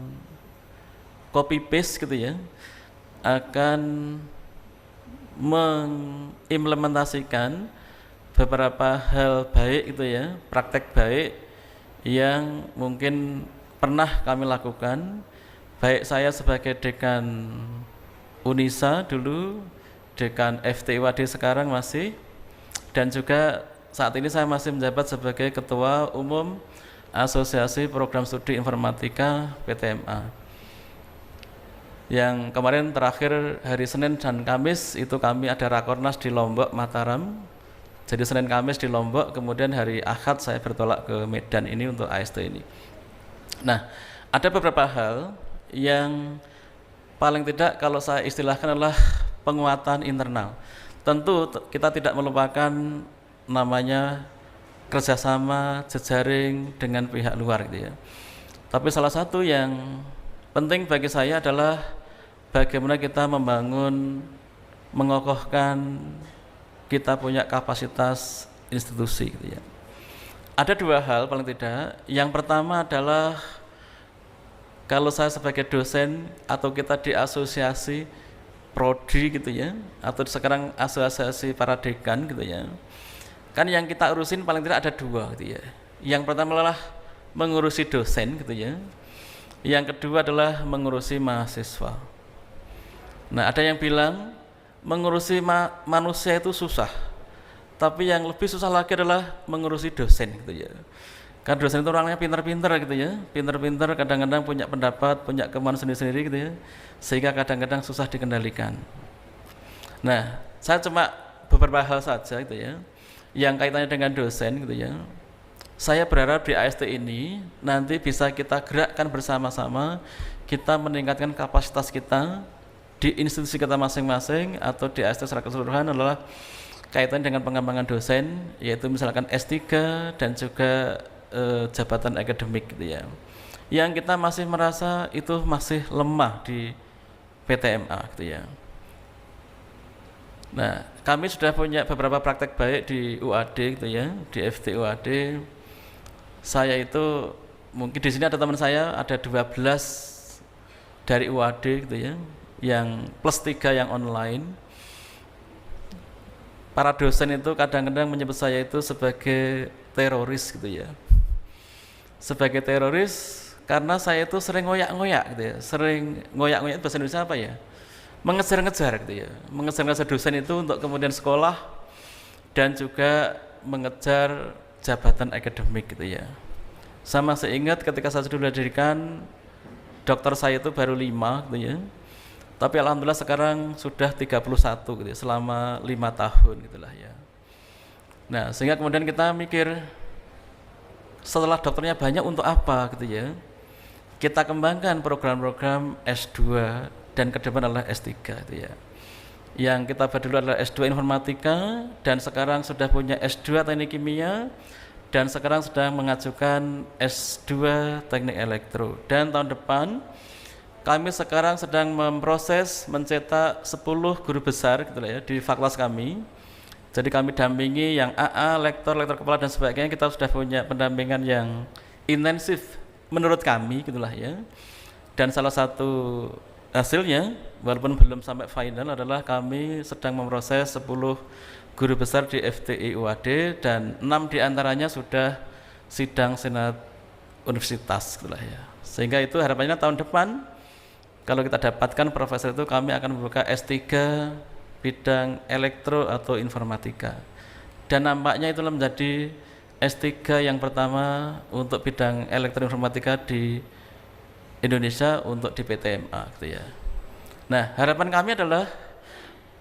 copy paste gitu ya, akan mengimplementasikan beberapa hal baik itu ya, praktek baik yang mungkin pernah kami lakukan, baik saya sebagai dekan Unisa dulu, dekan FTIWAD sekarang masih, dan juga saat ini saya masih menjabat sebagai Ketua Umum Asosiasi Program Studi Informatika PTMA. Yang kemarin terakhir hari Senin dan Kamis itu kami ada Rakornas di Lombok, Mataram. Jadi Senin Kamis di Lombok, kemudian hari Ahad saya bertolak ke Medan ini untuk AST ini. Nah, ada beberapa hal yang paling tidak kalau saya istilahkan adalah penguatan internal. Tentu kita tidak melupakan namanya kerjasama jejaring dengan pihak luar gitu ya. Tapi salah satu yang penting bagi saya adalah bagaimana kita membangun, mengokohkan kita punya kapasitas institusi gitu ya. Ada dua hal paling tidak. Yang pertama adalah kalau saya sebagai dosen atau kita di asosiasi prodi gitu ya, atau sekarang asosiasi para dekan gitu ya, kan yang kita urusin paling tidak ada dua gitu ya. Yang pertama adalah mengurusi dosen gitu ya, yang kedua adalah mengurusi mahasiswa. Nah, ada yang bilang mengurusi manusia itu susah, tapi yang lebih susah lagi adalah mengurusi dosen gitu ya. Karena dosen itu orangnya pintar-pintar gitu ya, pintar-pintar, kadang-kadang punya pendapat, punya kemauan sendiri-sendiri gitu ya, sehingga kadang-kadang susah dikendalikan. Nah, saya cuma beberapa hal saja gitu ya, yang kaitannya dengan dosen gitu ya. Saya berharap di AST ini nanti bisa kita gerakkan bersama-sama, kita meningkatkan kapasitas kita di institusi kita masing-masing atau di AST secara keseluruhan adalah kaitan dengan pengembangan dosen, yaitu misalkan S3 dan juga jabatan akademik gitu ya. Yang kita masih merasa itu masih lemah di PTMA gitu ya. Nah, kami sudah punya beberapa praktek baik di UAD gitu ya, di FTUAD. Saya itu mungkin di sini ada teman saya ada 12 dari UAD gitu ya, yang plus 3 yang online. Para dosen itu kadang-kadang menyebut saya itu sebagai teroris gitu ya. Sebagai teroris karena saya itu sering ngoyak-ngoyak gitu ya. Sering ngoyak-ngoyak itu bahasa Indonesia apa ya? Mengejar-ngejar gitu ya. Mengejar-ngejar dosen itu untuk kemudian sekolah dan juga mengejar jabatan akademik gitu ya. Saya masih ingat ketika saya sudah didirikan, dokter saya itu baru 5 gitu ya. Tapi alhamdulillah sekarang sudah 31 gitu ya, selama 5 tahun gitulah ya. Nah, sehingga kemudian kita mikir setelah dokternya banyak untuk apa gitu ya. Kita kembangkan program-program S2 dan ke depan adalah S3 gitu ya. Yang kita bahas dulu adalah S2 Informatika dan sekarang sudah punya S2 Teknik Kimia dan sekarang sedang mengajukan S2 Teknik Elektro. Dan tahun depan kami sekarang sedang memproses mencetak 10 guru besar gitu ya di fakultas kami. Jadi kami dampingi yang AA, lektor kepala dan sebagainya. Kita sudah punya pendampingan yang intensif menurut kami gitulah ya. Dan salah satu hasilnya walaupun belum sampai final adalah kami sedang memproses 10 guru besar di FTI UAD dan 6 diantaranya sudah sidang senat universitas gitulah ya. Sehingga itu harapannya tahun depan kalau kita dapatkan profesor itu kami akan membuka S3 bidang elektro atau informatika. Dan nampaknya itulah menjadi S3 yang pertama untuk bidang elektroinformatika di Indonesia untuk di PTMA gitu ya. Nah, harapan kami adalah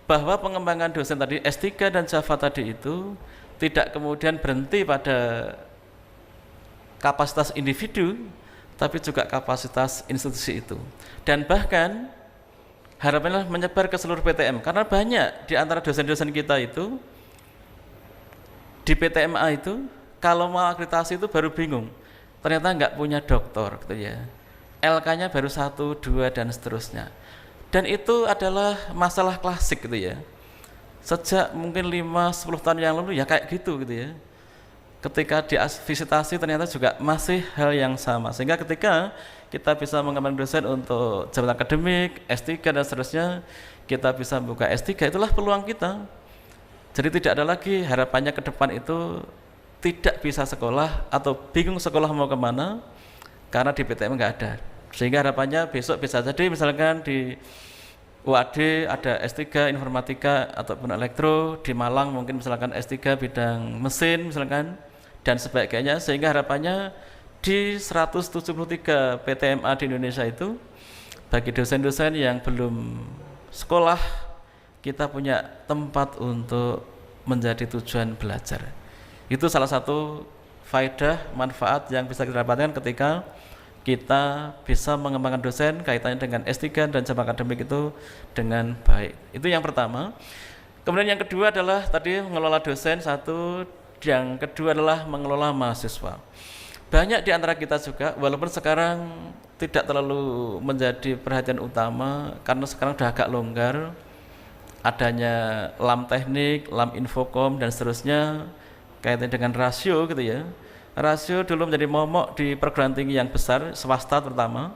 bahwa pengembangan dosen tadi S3 dan Java tadi itu tidak kemudian berhenti pada kapasitas individu, tapi juga kapasitas institusi itu. Dan bahkan harapannya menyebar ke seluruh PTM, karena banyak di antara dosen-dosen kita itu di PTMA itu kalau mau akreditasi itu baru bingung, ternyata nggak punya doktor gitu ya. LK-nya baru 1, 2 dan seterusnya. Dan itu adalah masalah klasik gitu ya. Sejak mungkin 5-10 tahun yang lalu ya kayak gitu ya. Ketika di visitasi ternyata juga masih hal yang sama. Sehingga ketika kita bisa mengembangkan dosen untuk jabatan akademik, S3 dan seterusnya, kita bisa buka S3, itulah peluang kita. Jadi tidak ada lagi harapannya ke depan itu tidak bisa sekolah atau bingung sekolah mau kemana karena di PTM nggak ada. Sehingga harapannya besok bisa jadi misalkan di UAD ada S3 informatika ataupun elektro, di Malang mungkin misalkan S3 bidang mesin misalkan dan sebagainya, sehingga harapannya di 173 PTMA di Indonesia itu bagi dosen-dosen yang belum sekolah kita punya tempat untuk menjadi tujuan belajar. Itu salah satu faedah manfaat yang bisa kita dapatkan ketika kita bisa mengembangkan dosen kaitannya dengan S3 dan jenjang akademik itu dengan baik. Itu yang pertama. Kemudian yang kedua adalah tadi mengelola dosen satu, yang kedua adalah mengelola mahasiswa. Banyak di antara kita juga walaupun sekarang tidak terlalu menjadi perhatian utama karena sekarang sudah agak longgar adanya LAM teknik, LAM infokom dan seterusnya kaitannya dengan rasio gitu ya. Rasio dulu menjadi momok di perguruan tinggi yang besar, swasta terutama,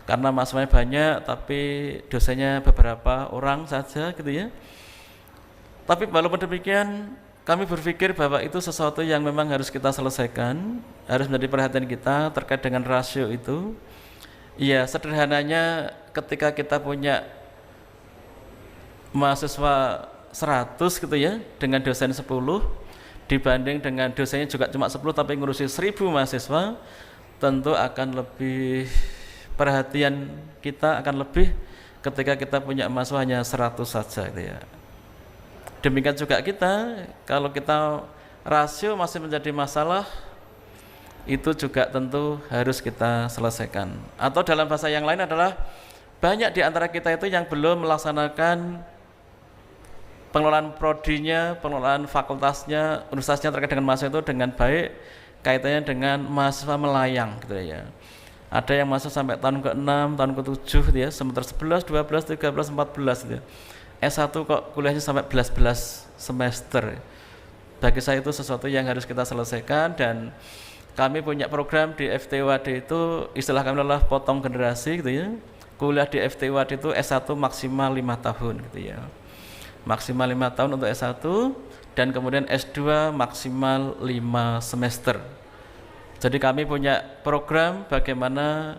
karena mahasiswanya banyak tapi dosennya beberapa orang saja gitu ya. Tapi walaupun demikian kami berpikir bahwa itu sesuatu yang memang harus kita selesaikan, harus menjadi perhatian kita terkait dengan rasio itu. Ya sederhananya ketika kita punya mahasiswa 100 gitu ya dengan dosen 10 dibanding dengan dosennya juga cuma 10 tapi ngurusi 1000 mahasiswa, tentu akan lebih perhatian kita akan lebih ketika kita punya mahasiswa hanya 100 saja gitu ya. Demikian juga kita, kalau kita rasio masih menjadi masalah, itu juga tentu harus kita selesaikan. Atau dalam bahasa yang lain adalah banyak di antara kita itu yang belum melaksanakan pengelolaan prodinya, pengelolaan fakultasnya, universitasnya terkait dengan mahasiswa itu dengan baik, kaitannya dengan mahasiswa melayang gitu ya. Ada yang masuk sampai tahun ke-6, tahun ke-7 gitu ya, semester 11, 12, 13, 14 gitu ya. S1 kok kuliahnya sampai 11 semester. Bagi saya itu sesuatu yang harus kita selesaikan dan kami punya program di FTUAD itu istilah kami adalah potong generasi gitu ya. Kuliah di FTUAD itu S1 maksimal 5 tahun gitu ya. Maksimal 5 tahun untuk S1 dan kemudian S2 maksimal 5 semester. Jadi kami punya program bagaimana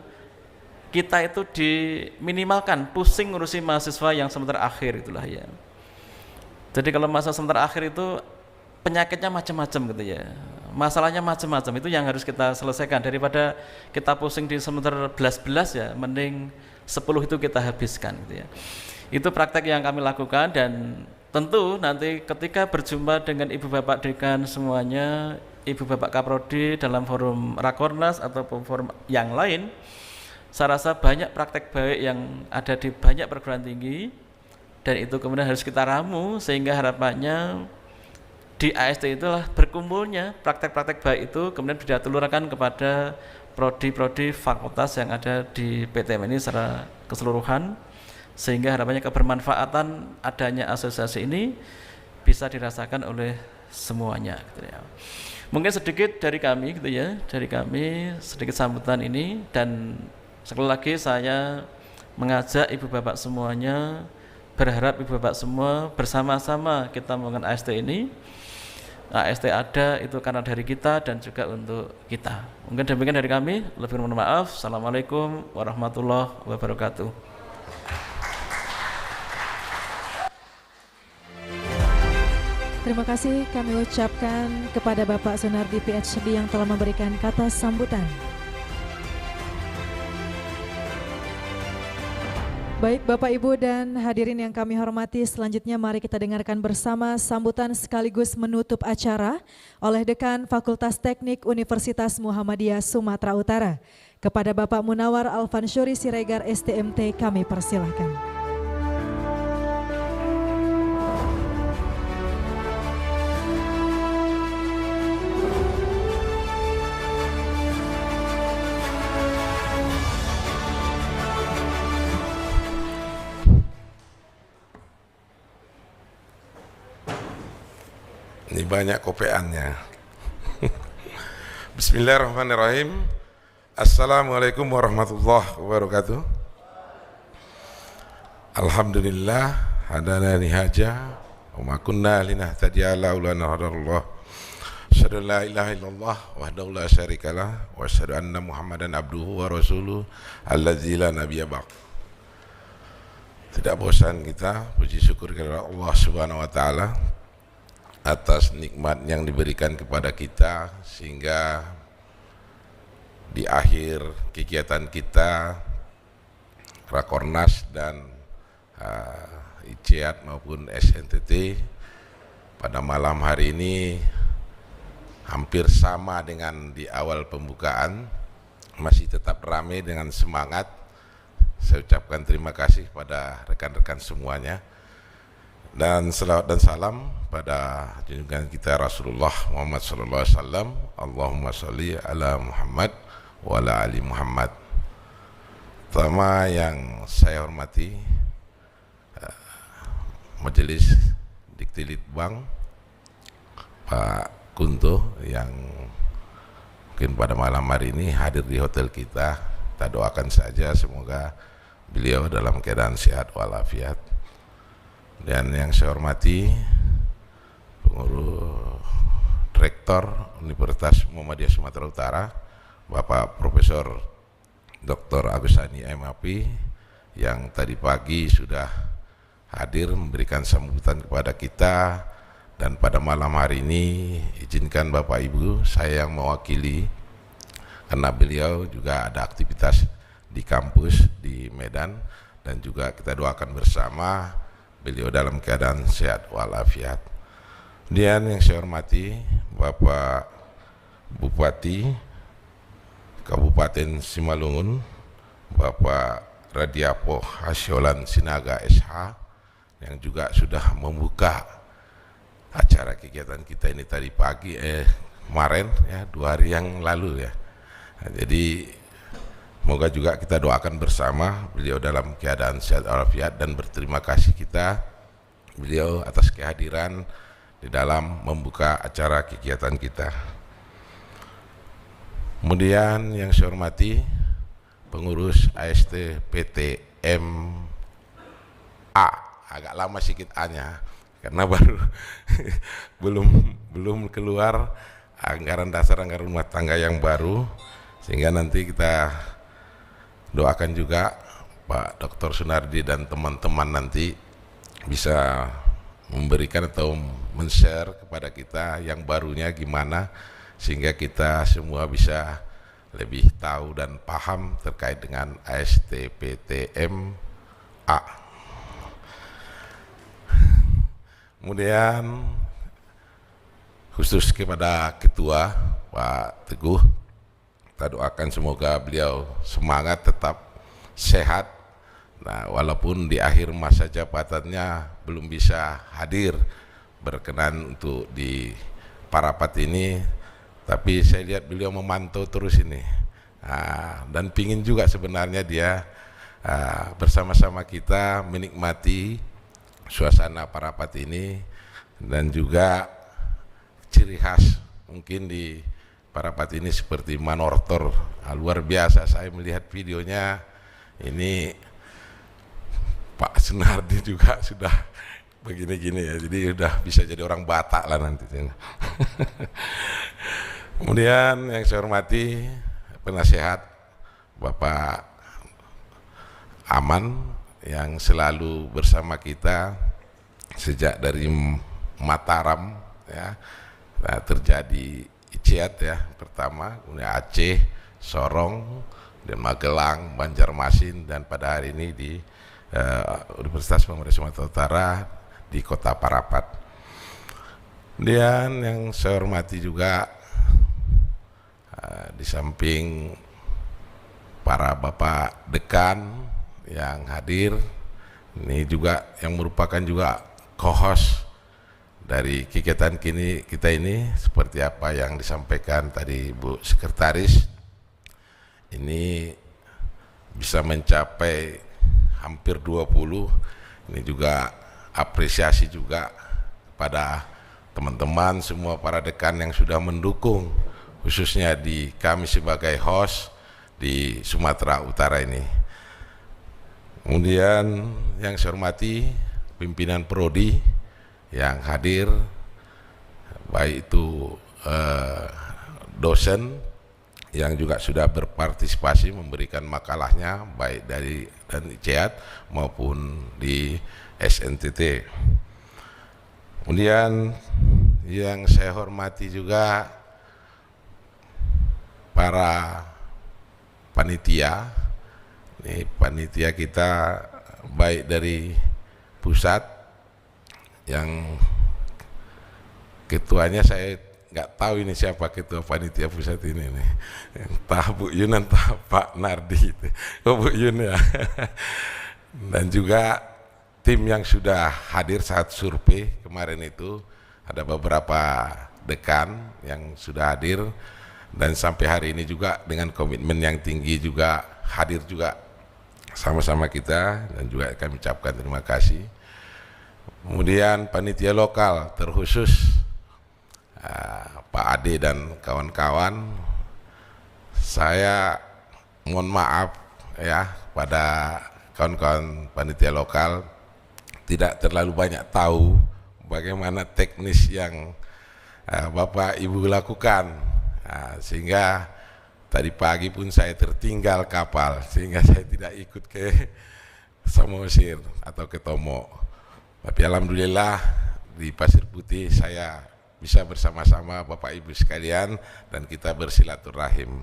kita itu diminimalkan pusing ngurusi mahasiswa yang semester akhir itulah ya. Jadi kalau masa semester akhir itu penyakitnya macam-macam gitu ya. Masalahnya macam-macam, itu yang harus kita selesaikan daripada kita pusing di semester 11 ya, mending 10 itu kita habiskan gitu ya. Itu praktek yang kami lakukan dan tentu nanti ketika berjumpa dengan Ibu Bapak Dekan semuanya, Ibu Bapak Kaprodi dalam forum Rakornas atau forum yang lain, saya rasa banyak praktek baik yang ada di banyak perguruan tinggi dan itu kemudian harus kita ramu sehingga harapannya di AST itulah berkumpulnya praktek-praktek baik itu kemudian bisa telurkan kepada prodi-prodi fakultas yang ada di PTM ini secara keseluruhan. Sehingga harapannya kebermanfaatan adanya asosiasi ini bisa dirasakan oleh semuanya gitu ya. Mungkin sedikit dari kami gitu ya, dari kami sedikit sambutan ini dan sekali lagi saya mengajak Ibu Bapak semuanya, berharap Ibu Bapak semua bersama-sama kita membangun AST ini. AST ada itu karena dari kita dan juga untuk kita. Mungkin demikian dari kami, lebih mohon maaf. Assalamualaikum warahmatullahi wabarakatuh. Terima kasih kami ucapkan kepada Bapak Sunardi PhD yang telah memberikan kata sambutan. Baik Bapak Ibu dan hadirin yang kami hormati, selanjutnya mari kita dengarkan bersama sambutan sekaligus menutup acara oleh Dekan Fakultas Teknik Universitas Muhammadiyah Sumatera Utara. Kepada Bapak Munawar Alfansyuri Siregar STMT kami persilahkan. banyak kopeannya. Bismillahirrahmanirrahim. Assalamualaikum warahmatullahi wabarakatuh. Alhamdulillah hadana nihaja wa ma kunna linahtadiya laula an hadanallah. Asyhadu an la ilaha illallah wahdahu la syarikalah wa asyhadu anna Muhammadan abduhu wa rasuluhu allazi la nabiyya ba'd. Tidak bosan kita puji syukur kepada Allah Subhanahu wa taala atas nikmat yang diberikan kepada kita sehingga di akhir kegiatan kita Rakornas dan ICEAT maupun SNTT pada malam hari ini hampir sama dengan di awal pembukaan, masih tetap ramai dengan semangat. Saya ucapkan terima kasih pada rekan-rekan semuanya dan selawat dan salam pada junjungan kita Rasulullah Muhammad sallallahu alaihi wasallam. Allahumma sholli ala Muhammad wa ala ali Muhammad. Pertama yang saya hormati Majelis Diktilitbang Pak Kunto yang mungkin pada malam hari ini hadir di hotel kita. Kita doakan saja semoga beliau dalam keadaan sehat walafiat. Dan yang saya hormati pengurus Rektor Universitas Muhammadiyah Sumatera Utara Bapak Profesor Dr. Agus Hani MAP yang tadi pagi sudah hadir memberikan sambutan kepada kita, dan pada malam hari ini izinkan Bapak Ibu saya yang mewakili karena beliau juga ada aktivitas di kampus di Medan, dan juga kita doakan bersama beliau dalam keadaan sehat walafiat. Dan yang saya hormati Bapak Bupati Kabupaten Simalungun Bapak Radiapo Hasyolan Sinaga SH yang juga sudah membuka acara kegiatan kita ini tadi pagi kemarin ya, 2 hari yang lalu ya. Nah, jadi semoga juga kita doakan bersama beliau dalam keadaan sehat walafiat, dan berterima kasih kita beliau atas kehadiran di dalam membuka acara kegiatan kita. Kemudian yang saya hormati pengurus AST PTM A, agak lama sedikit A-nya karena baru belum keluar anggaran dasar anggaran rumah tangga yang baru, sehingga nanti kita doakan juga Pak Dr. Sunardi dan teman-teman nanti bisa memberikan atau men-share kepada kita yang barunya gimana, sehingga kita semua bisa lebih tahu dan paham terkait dengan ASTPTM A. Kemudian khusus kepada Ketua Pak Teguh, kita doakan semoga beliau semangat, tetap sehat. Nah, walaupun di akhir masa jabatannya belum bisa hadir berkenan untuk di Parapat ini, tapi saya lihat beliau memantau terus ini. Dan pingin juga sebenarnya dia bersama-sama kita menikmati suasana Parapat ini, dan juga ciri khas mungkin di Parapat ini seperti manortor luar biasa. Saya melihat videonya ini Pak Sunardi juga sudah begini-gini ya, jadi udah bisa jadi orang Batak lah nanti. Kemudian yang saya hormati penasehat Bapak Aman yang selalu bersama kita sejak dari Mataram ya, nah, terjadi ICEAT ya pertama, kemudian Aceh, Sorong, dan Magelang, Banjarmasin, dan pada hari ini di Universitas Muhammadiyah Sumatera Utara di Kota Parapat. Kemudian yang saya hormati juga di samping para Bapak Dekan yang hadir, ini juga yang merupakan juga co-host dari kegiatan kita ini, seperti apa yang disampaikan tadi Bu Sekretaris, ini bisa mencapai hampir 20. Ini juga apresiasi juga pada teman-teman semua para dekan yang sudah mendukung, khususnya di kami sebagai host di Sumatera Utara ini. Kemudian yang saya hormati pimpinan Prodi yang hadir, baik itu dosen yang juga sudah berpartisipasi memberikan makalahnya baik dari dan ICEAT maupun di SNTT. Kemudian yang saya hormati juga para panitia, ini panitia kita baik dari pusat, yang ketuanya saya nggak tahu ini siapa ketua panitia pusat ini nih, entah Bu Yun entah Pak Nardi itu. Oh, Bu Yun ya. Dan juga tim yang sudah hadir saat survei kemarin itu, ada beberapa dekan yang sudah hadir dan sampai hari ini juga dengan komitmen yang tinggi juga hadir juga sama-sama kita, dan juga kami ucapkan terima kasih. Kemudian panitia lokal terkhusus Pak Ade dan kawan-kawan, saya mohon maaf ya pada kawan-kawan panitia lokal, tidak terlalu banyak tahu bagaimana teknis yang Bapak Ibu lakukan, sehingga tadi pagi pun saya tertinggal kapal sehingga saya tidak ikut ke Samosir atau ke Tomo. Tapi alhamdulillah di Pasir Putih saya bisa bersama-sama Bapak Ibu sekalian dan kita bersilaturahim.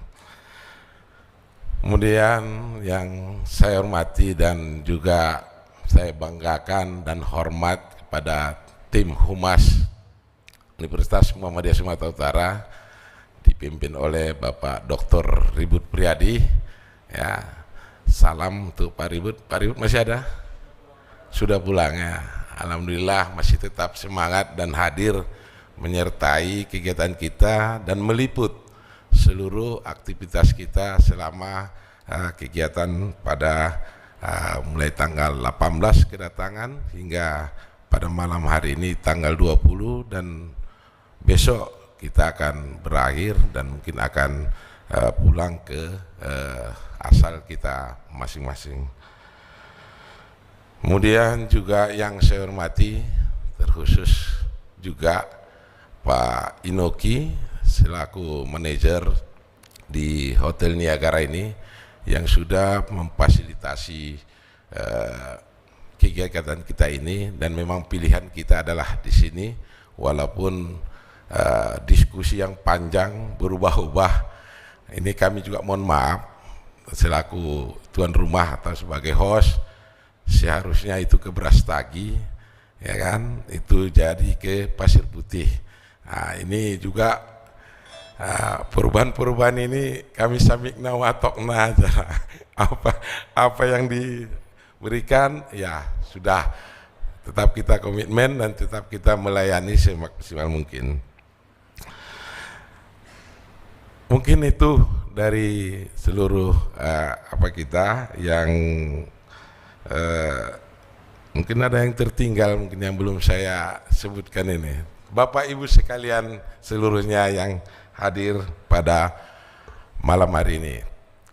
Kemudian yang saya hormati dan juga saya banggakan dan hormat kepada tim Humas Universitas Muhammadiyah Sumatera Utara dipimpin oleh Bapak Dr. Ribut Priadi. Ya, salam untuk Pak Ribut. Pak Ribut masih ada? Sudah pulang ya. Alhamdulillah masih tetap semangat dan hadir menyertai kegiatan kita dan meliput seluruh aktivitas kita selama kegiatan pada mulai tanggal 18 kedatangan hingga pada malam hari ini tanggal 20, dan besok kita akan berakhir dan mungkin akan pulang ke asal kita masing-masing. Kemudian juga yang saya hormati terkhusus juga Pak Inoki selaku manajer di Hotel Niagara ini yang sudah memfasilitasi kegiatan kita ini, dan memang pilihan kita adalah di sini walaupun diskusi yang panjang berubah-ubah. Ini kami juga mohon maaf selaku tuan rumah atau sebagai host, seharusnya itu ke Brastagi ya kan, itu jadi ke Pasir Putih. Nah, ini juga perubahan-perubahan ini kami samikna watokna aja. apa yang diberikan ya sudah, tetap kita komitmen dan tetap kita melayani semaksimal mungkin. Mungkin itu dari seluruh apa kita yang mungkin ada yang tertinggal, mungkin yang belum saya sebutkan ini. Bapak Ibu sekalian seluruhnya yang hadir pada malam hari ini,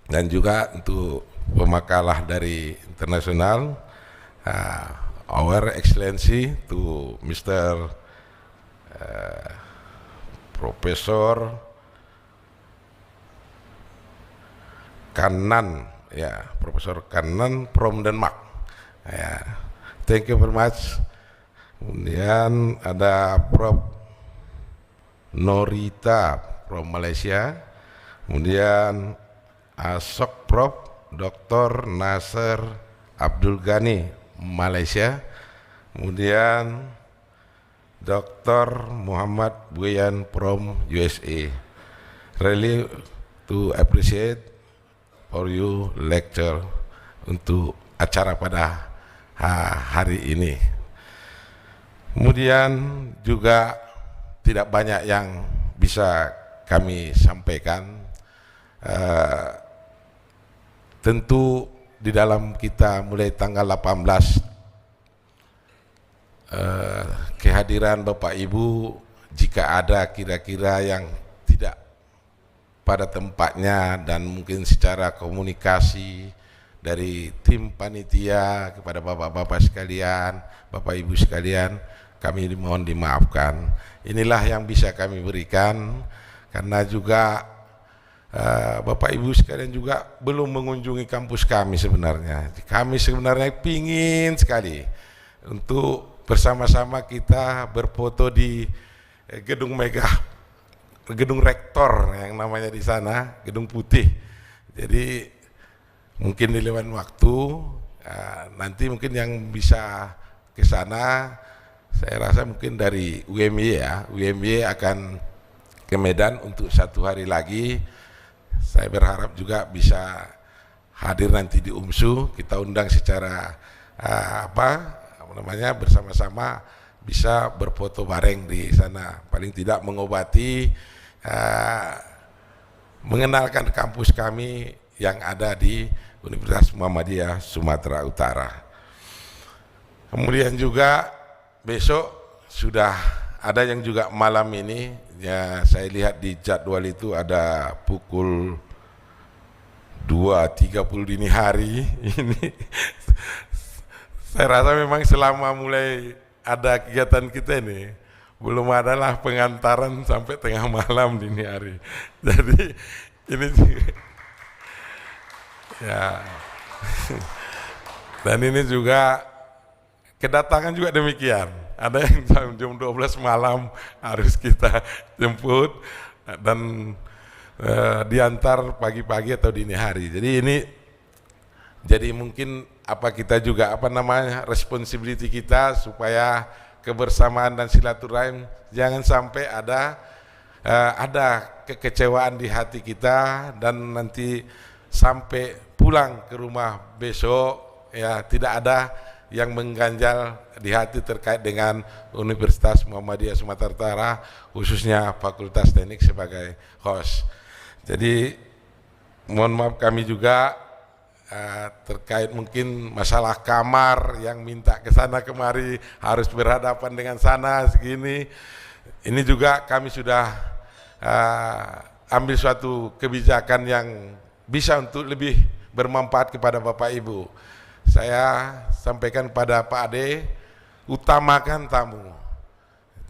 dan juga untuk pemakalah dari internasional, Our Excellency to Mr. Profesor Kanan, ya, Profesor Kanan from Denmark. Ya, thank you very much. Kemudian ada Prof. Norita from Malaysia. Kemudian Asok Prof. Dr. Nasser Abdul Ghani Malaysia. Kemudian Dr. Muhammad Buyan from USA. Really to appreciate for you lecture untuk acara pada hari ini. Kemudian juga tidak banyak yang bisa kami sampaikan. Tentu di dalam kita mulai tanggal 18 kehadiran Bapak Ibu jika ada kira-kira yang tidak pada tempatnya dan mungkin secara komunikasi dari tim panitia kepada bapak-bapak sekalian, bapak ibu sekalian, kami mohon dimaafkan. Inilah yang bisa kami berikan, karena juga bapak ibu sekalian juga belum mengunjungi kampus kami sebenarnya. Kami sebenarnya pingin sekali untuk bersama-sama kita berfoto di gedung gedung rektor yang namanya di sana, gedung putih. Jadi mungkin di lain waktu nanti mungkin yang bisa ke sana, saya rasa mungkin dari UMY ya, UMY akan ke Medan untuk 1 hari lagi. Saya berharap juga bisa hadir nanti di UMSU, kita undang secara bersama-sama, bisa berfoto bareng di sana, paling tidak mengobati, mengenalkan kampus kami yang ada di Universitas Muhammadiyah Sumatera Utara. Kemudian juga besok sudah ada yang juga malam ini, ya saya lihat di jadwal itu ada pukul 2.30 dini hari. Ini saya rasa memang selama mulai ada kegiatan kita ini belum adalah pengantaran sampai tengah malam dini hari. Jadi ini ya, dan ini juga kedatangan juga demikian. Ada yang jam 12 malam harus kita jemput dan diantar pagi-pagi atau dini hari. Jadi ini jadi mungkin kita juga responsibility kita supaya kebersamaan dan silaturahim jangan sampai ada kekecewaan di hati kita, dan nanti sampai pulang ke rumah besok ya tidak ada yang mengganjal di hati terkait dengan Universitas Muhammadiyah Sumatera Utara, khususnya Fakultas Teknik sebagai host. Jadi mohon maaf kami juga terkait mungkin masalah kamar yang minta ke sana kemari harus berhadapan dengan sana segini. Ini juga kami sudah ambil suatu kebijakan yang bisa untuk lebih bermanfaat kepada Bapak Ibu. Saya sampaikan pada Pak Ade, utamakan tamu.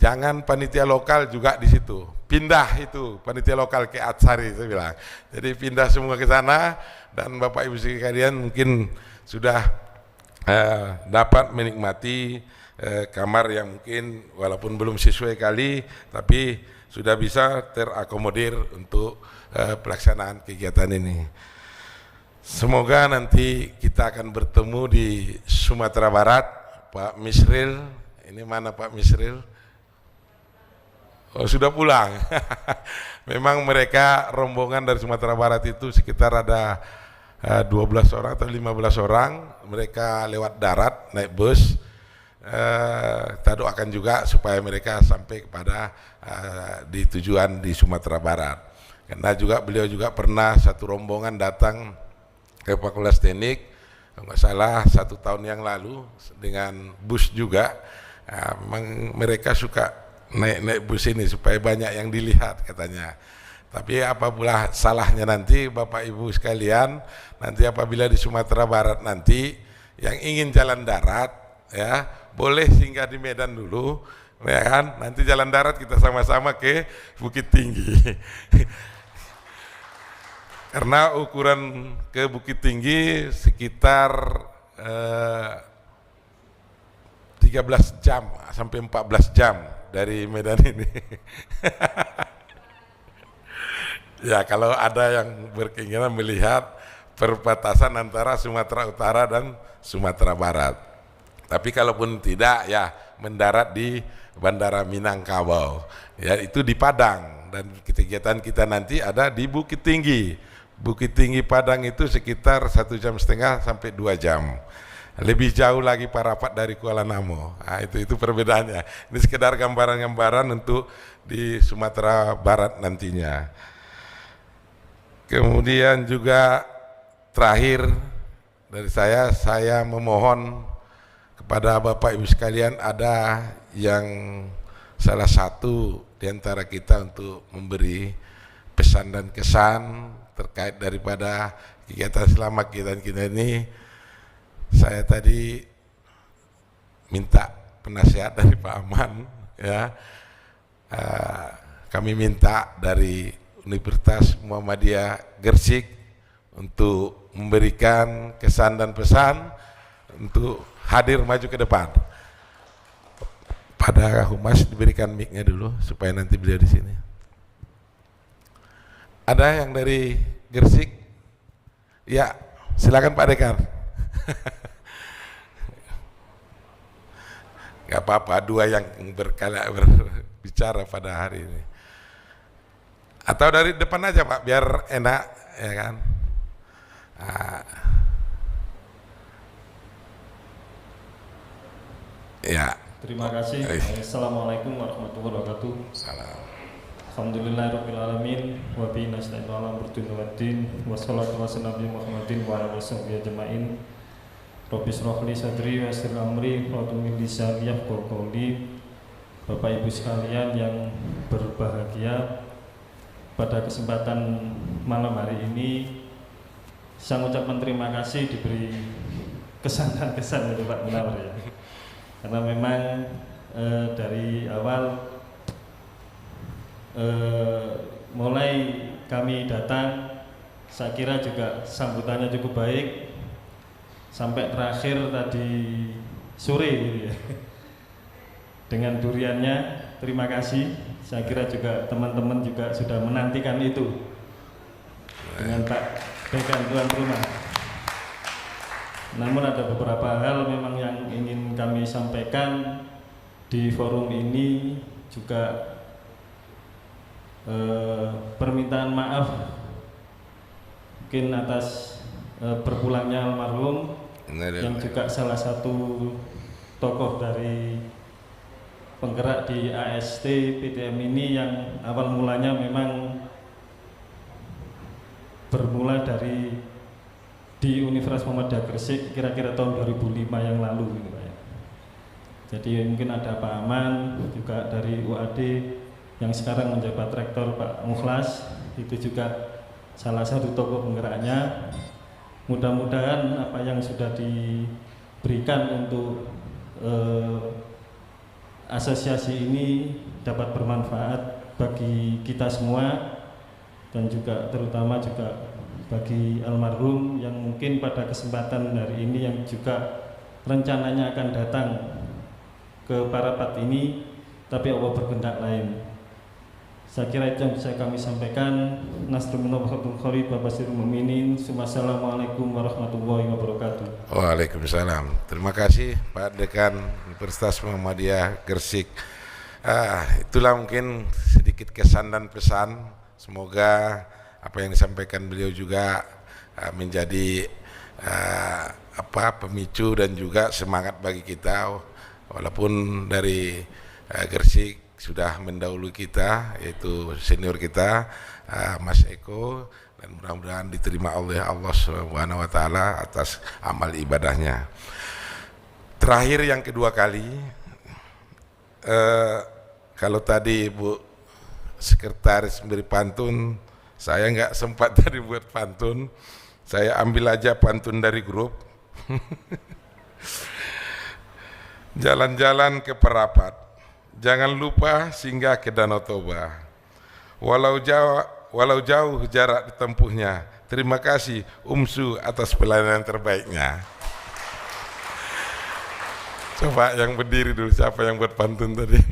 Jangan panitia lokal juga di situ. Pindah itu panitia lokal ke Atsari, saya bilang. Jadi pindah semua ke sana, dan Bapak Ibu sekalian mungkin sudah dapat menikmati kamar yang mungkin walaupun belum sesuai kali, tapi sudah bisa terakomodir untuk pelaksanaan kegiatan ini. Semoga nanti kita akan bertemu di Sumatera Barat. Pak Misril, ini mana Pak Misril? Oh, sudah pulang. Memang mereka rombongan dari Sumatera Barat itu sekitar ada 12 orang atau 15 orang. Mereka lewat darat, naik bus. Kita doakan juga supaya mereka sampai kepada di tujuan di Sumatera Barat. Karena juga beliau juga pernah satu rombongan datang ke Fakultas Teknik, kalau nggak salah 1 tahun yang lalu dengan bus juga. Memang mereka suka naik bus ini supaya banyak yang dilihat katanya. Tapi apabila salahnya nanti Bapak Ibu sekalian, nanti apabila di Sumatera Barat nanti yang ingin jalan darat ya boleh singgah di Medan dulu, ya kan? Nanti jalan darat kita sama-sama ke Bukit Tinggi. Karena ukuran ke Bukit Tinggi sekitar 13 jam sampai 14 jam dari Medan ini. Ya, kalau ada yang berkeinginan melihat perbatasan antara Sumatera Utara dan Sumatera Barat. Tapi kalaupun tidak, ya mendarat di Bandara Minangkabau. Ya, itu di Padang, dan kegiatan kita nanti ada di Bukit Tinggi. Bukit Tinggi Padang itu sekitar 1,5 jam sampai 2 jam. Lebih jauh lagi Parapat dari Kuala Namo. Nah, itu perbedaannya. Ini sekedar gambaran-gambaran untuk di Sumatera Barat nantinya. Kemudian juga terakhir dari saya memohon kepada Bapak Ibu sekalian, ada yang salah satu di antara kita untuk memberi pesan dan kesan terkait daripada kegiatan selama kita ini. Saya tadi minta penasihat dari Pak Aman, ya. Kami minta dari Universitas Muhammadiyah Gresik untuk memberikan kesan dan pesan untuk hadir maju ke depan. Pada Humas diberikan mic-nya dulu supaya nanti beliau di sini. Ada yang dari Gresik? Ya, silakan Pak Dekan. Gak apa-apa, dua yang berbicara pada hari ini. Atau dari depan aja Pak, biar enak, ya kan? Ya. Terima kasih. Assalamualaikum warahmatullahi wabarakatuh. Salam. Alhamdulillahirrahmanirrahim. Wa bihi nasta'inu ala umuri waddin. Wassalatu wassalamu ala Muhammadin wa ala alihi ajma'in. Rabbi shrah li sadri wa yassir amri wahlul 'uqdatam min lisani yafqahu qawli. Bapak Ibu sekalian yang berbahagia, pada kesempatan malam hari ini saya mengucapkan terima kasih diberi kesan dan kesan dari Pak Munawar, ya. Karena memang dari awal mulai kami datang, saya kira juga sambutannya cukup baik sampai terakhir tadi sore gitu ya. Dengan duriannya, terima kasih. Saya kira juga teman-teman juga sudah menantikan itu dengan Pak Dekan tuan rumah. Namun ada beberapa hal memang yang ingin kami sampaikan di forum ini, juga permintaan maaf mungkin atas berpulangnya almarhum yang juga salah satu tokoh dari penggerak di AST PTM ini, yang awal mulanya memang bermula dari di Universitas Muhammadiyah Gresik kira-kira tahun 2005 yang lalu gitu, Pak, ya. Jadi mungkin ada Pak Aman juga dari UAD yang sekarang menjabat rektor, Pak Mukhlas, itu juga salah satu tokoh penggeraknya. Mudah-mudahan apa yang sudah diberikan untuk asosiasi ini dapat bermanfaat bagi kita semua, dan juga terutama juga bagi almarhum yang mungkin pada kesempatan hari ini yang juga rencananya akan datang ke Parapat ini, tapi Allah berkehendak lain. Saya kira itu yang bisa kami sampaikan. Wassalamualaikum warahmatullahi wabarakatuh. Waalaikumsalam. Terima kasih Pak Dekan Universitas Muhammadiyah Gresik. Itulah mungkin sedikit kesan dan pesan. Semoga apa yang disampaikan beliau juga menjadi pemicu dan juga semangat bagi kita, walaupun dari Gresik sudah mendahului kita, yaitu senior kita Mas Eko, dan mudah-mudahan diterima oleh Allah Subhanahu wa taala atas amal ibadahnya. Terakhir yang kedua kali, kalau tadi Bu Sekretaris memberi pantun, saya nggak sempat tadi buat pantun, saya ambil aja pantun dari grup. Jalan-jalan ke Parapat, jangan lupa singgah ke Danau Toba. Walau jauh jarak ditempuhnya, terima kasih UMSU atas pelayanan terbaiknya. Coba yang berdiri dulu, siapa yang buat pantun tadi?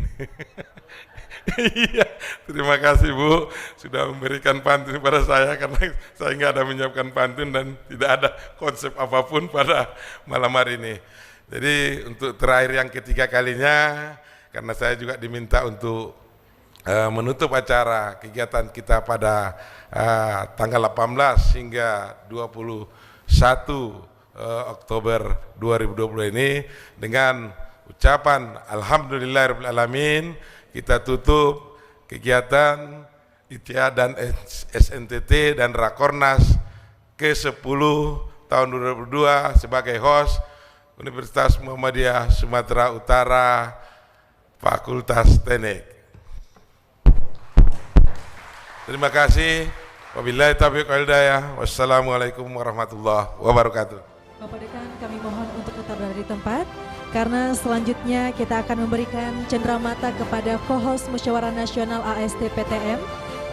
Iya, terima kasih Bu sudah memberikan pantun kepada saya, karena saya nggak ada menyiapkan pantun dan tidak ada konsep apapun pada malam hari ini. Jadi untuk terakhir yang ketiga kalinya, karena saya juga diminta untuk menutup acara kegiatan kita pada tanggal 18 hingga 21 Oktober 2020 ini dengan ucapan Alhamdulillahirabbil alamin. Kita tutup kegiatan ITIA dan SNTT dan Rakornas ke-10 tahun 2022 sebagai host Universitas Muhammadiyah Sumatera Utara Fakultas Teknik. Terima kasih. Wabillahi taufiq wal hidayah. Wassalamualaikum warahmatullahi wabarakatuh. Bapak Dekan, kami mohon untuk tetap berada di tempat karena selanjutnya kita akan memberikan cenderamata kepada co-host Musyawarah Nasional AST-PTM.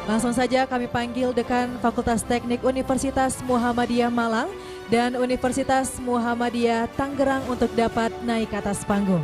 Langsung saja kami panggil Dekan Fakultas Teknik Universitas Muhammadiyah Malang dan Universitas Muhammadiyah Tangerang untuk dapat naik ke atas panggung.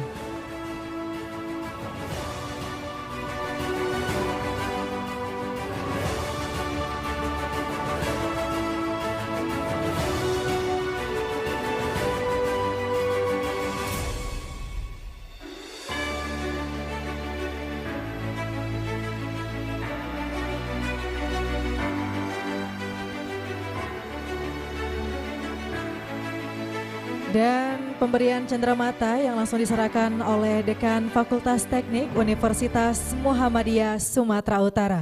Dan pemberian cenderamata yang langsung diserahkan oleh Dekan Fakultas Teknik Universitas Muhammadiyah Sumatera Utara.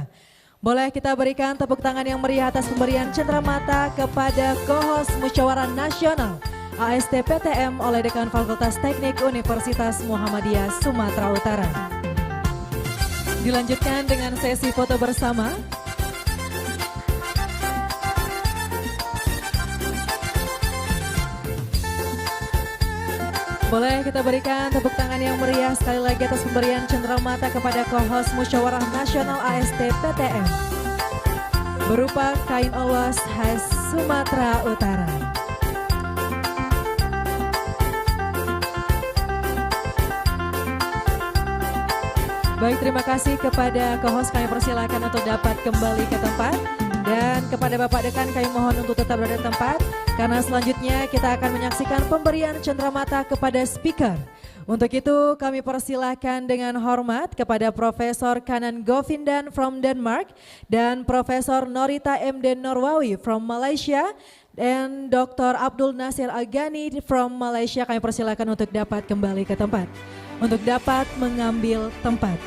Boleh kita berikan tepuk tangan yang meriah atas pemberian cenderamata kepada co-host Musyawarah Nasional AST-PTM oleh Dekan Fakultas Teknik Universitas Muhammadiyah Sumatera Utara. Dilanjutkan dengan sesi foto bersama. Boleh kita berikan tepuk tangan yang meriah sekali lagi atas pemberian cenderamata kepada co-host Musyawarah Nasional AST-PTM berupa kain awas khas Sumatera Utara. Baik, terima kasih kepada co-host, kami persilakan untuk dapat kembali ke tempat. Dan kepada Bapak Dekan kami mohon untuk tetap berada di tempat karena selanjutnya kita akan menyaksikan pemberian cenderamata kepada speaker. Untuk itu kami persilahkan dengan hormat kepada Profesor Kanan Govindan from Denmark dan Profesor Norita MD Norwawi from Malaysia dan Dr. Abdul Nasir Agani from Malaysia. Kami persilahkan untuk dapat kembali ke tempat, untuk dapat mengambil tempat.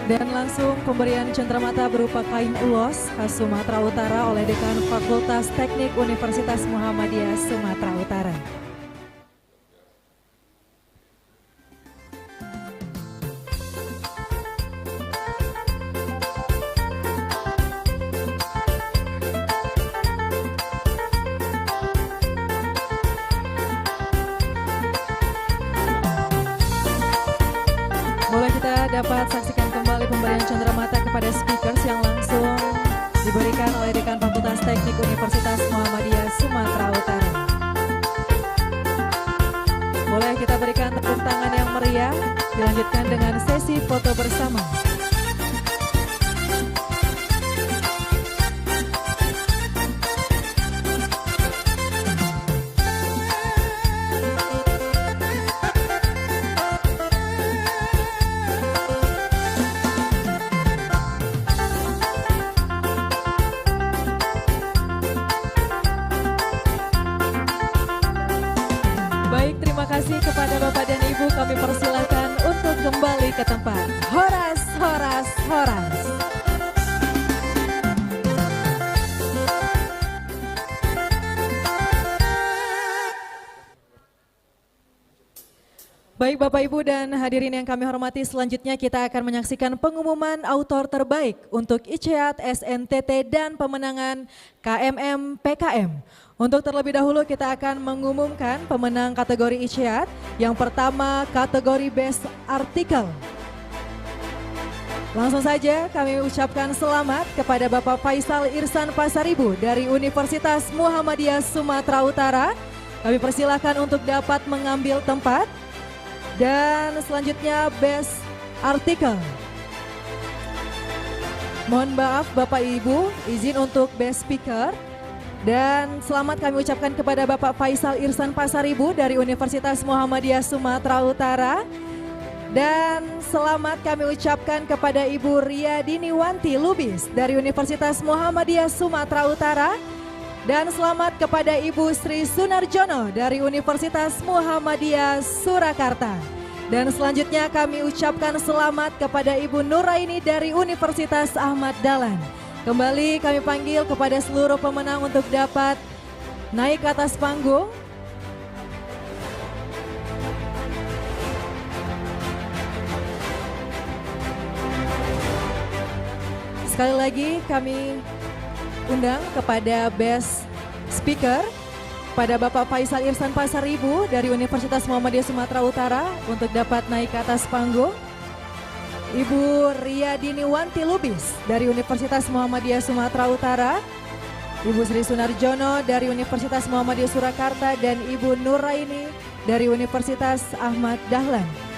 Dan langsung pemberian cenderamata berupa kain ulos khas Sumatera Utara oleh Dekan Fakultas Teknik Universitas Muhammadiyah Sumatera Utara. Boleh kita dapat saksikan kembali pemberian cenderamata kepada speakers yang langsung diberikan oleh Dekan Fakultas Teknik Universitas Muhammadiyah Sumatera Utara. Boleh kita berikan tepuk tangan yang meriah, dilanjutkan dengan sesi foto bersama. Baik, terima kasih kepada Bapak dan Ibu, kami persilakan untuk kembali ke tempat. Horas, horas, horas. Baik Bapak Ibu dan hadirin yang kami hormati, selanjutnya kita akan menyaksikan pengumuman autor terbaik untuk ICEAT, SNTT dan pemenangan KMM PKM. Untuk terlebih dahulu kita akan mengumumkan pemenang kategori ICEAT. Yang pertama kategori Best Article. Langsung saja kami ucapkan selamat kepada Bapak Faisal Irsan Pasaribu dari Universitas Muhammadiyah Sumatera Utara. Kami persilahkan untuk dapat mengambil tempat. Dan selanjutnya Best Article. Mohon maaf Bapak Ibu, izin untuk Best Speaker. Dan selamat kami ucapkan kepada Bapak Faisal Irsan Pasaribu dari Universitas Muhammadiyah Sumatera Utara. Dan selamat kami ucapkan kepada Ibu Ria Diniwanti Lubis dari Universitas Muhammadiyah Sumatera Utara. Dan selamat kepada Ibu Sri Sunarjono dari Universitas Muhammadiyah Surakarta. Dan selanjutnya kami ucapkan selamat kepada Ibu Nuraini dari Universitas Ahmad Dahlan. Kembali kami panggil kepada seluruh pemenang untuk dapat naik ke atas panggung. Sekali lagi kami undang kepada Best Speaker pada Bapak Faisal Irsan Pasaribu dari Universitas Muhammadiyah Sumatera Utara untuk dapat naik ke atas panggung. Ibu Riyadini Wanti Lubis dari Universitas Muhammadiyah Sumatera Utara, Ibu Sri Sunarjono dari Universitas Muhammadiyah Surakarta, dan Ibu Nuraini dari Universitas Ahmad Dahlan.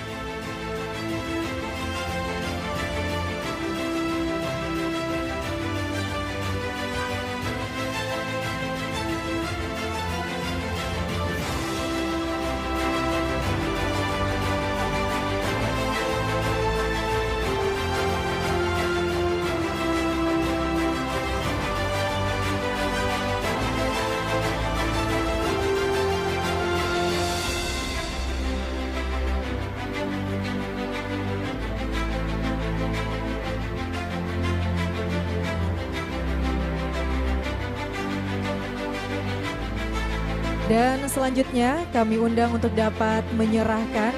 Dan selanjutnya kami undang untuk dapat menyerahkan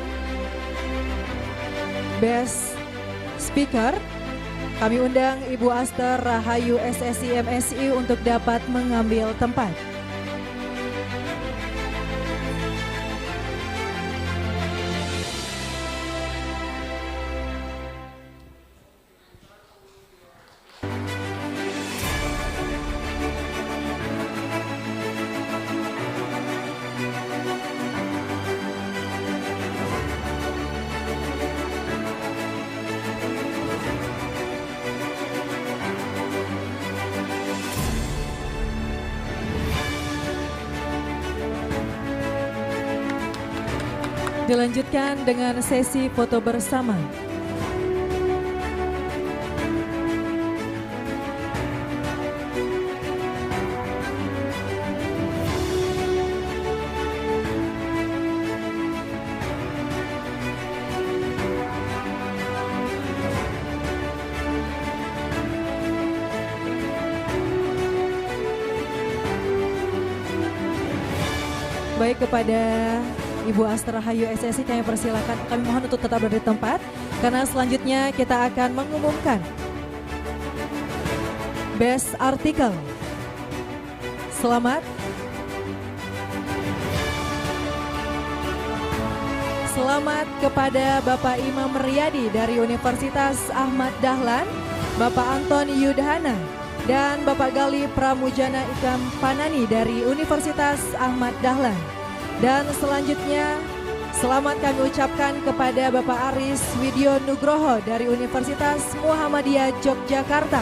Best Speaker. Kami undang Ibu Aster Rahayu SSI MSI untuk dapat mengambil tempat. Dilanjutkan dengan sesi foto bersama. Baik, kepada Ibu Aster Rahayu SSI kami persilakan, kami mohon untuk tetap berada di tempat karena selanjutnya kita akan mengumumkan Best Article. Selamat kepada Bapak Imam Riyadi dari Universitas Ahmad Dahlan, Bapak Anton Yudhana, dan Bapak Gali Pramujana Ikam Panani dari Universitas Ahmad Dahlan. Dan selanjutnya selamat kami ucapkan kepada Bapak Aris Widyo Nugroho dari Universitas Muhammadiyah Yogyakarta.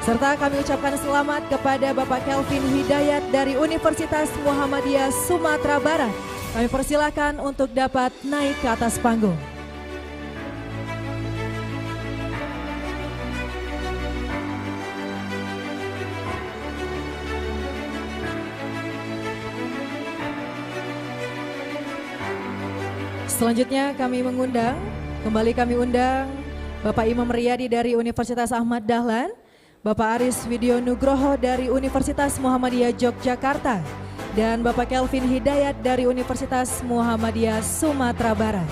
Serta kami ucapkan selamat kepada Bapak Kelvin Hidayat dari Universitas Muhammadiyah Sumatera Barat. Kami persilakan untuk dapat naik ke atas panggung. Selanjutnya kami undang Bapak Imam Riyadi dari Universitas Ahmad Dahlan, Bapak Aris Widyo Nugroho dari Universitas Muhammadiyah Yogyakarta, dan Bapak Kelvin Hidayat dari Universitas Muhammadiyah Sumatera Barat.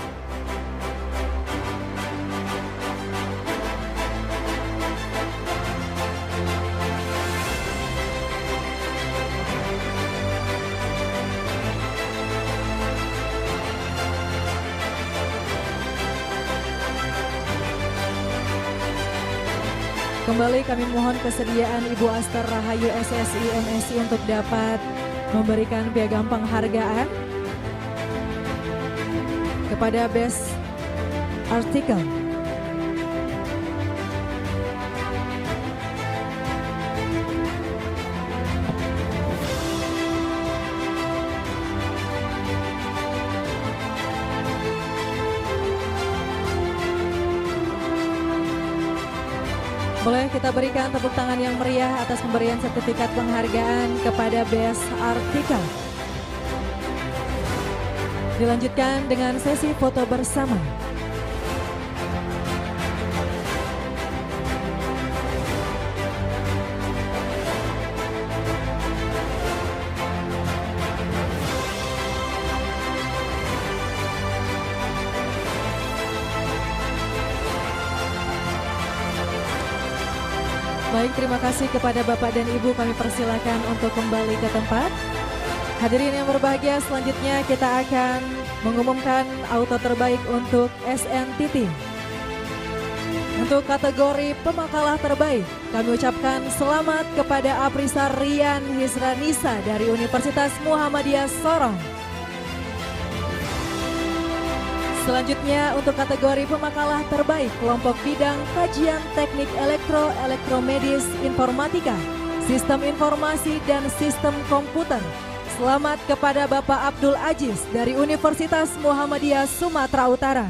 Kembali kami mohon kesediaan Ibu Aster Rahayu SSI MSI untuk dapat memberikan piagam penghargaan kepada Best Article. Boleh kita berikan tepuk tangan yang meriah atas pemberian sertifikat penghargaan kepada Best Artikel. Dilanjutkan dengan sesi foto bersama. Baik, terima kasih kepada Bapak dan Ibu, kami persilakan untuk kembali ke tempat. Hadirin yang berbahagia, selanjutnya kita akan mengumumkan auto terbaik untuk SNTT. Untuk kategori pemakalah terbaik, kami ucapkan selamat kepada Aprisa Rian Hisranisa dari Universitas Muhammadiyah Sorong. Selanjutnya untuk kategori pemakalah terbaik kelompok bidang kajian teknik elektromedis informatika, sistem informasi dan sistem komputer. Selamat kepada Bapak Abdul Aziz dari Universitas Muhammadiyah Sumatera Utara.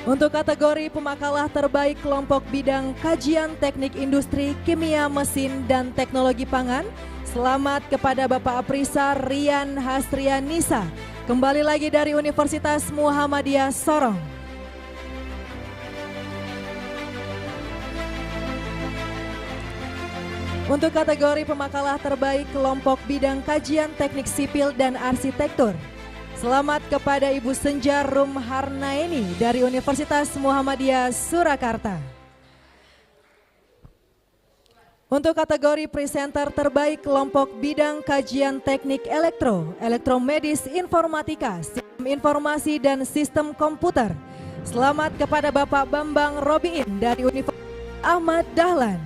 Untuk kategori pemakalah terbaik kelompok bidang kajian teknik industri kimia mesin dan teknologi pangan, selamat kepada Bapak Aprisa Rian Hasrianisa, kembali lagi dari Universitas Muhammadiyah Sorong. Untuk kategori pemakalah terbaik kelompok bidang kajian teknik sipil dan arsitektur, selamat kepada Ibu Senja Rumharnaeni dari Universitas Muhammadiyah Surakarta. Untuk kategori presenter terbaik kelompok bidang kajian teknik elektromedis informatika, sistem informasi dan sistem komputer, selamat kepada Bapak Bambang Robiin dari Universitas Ahmad Dahlan.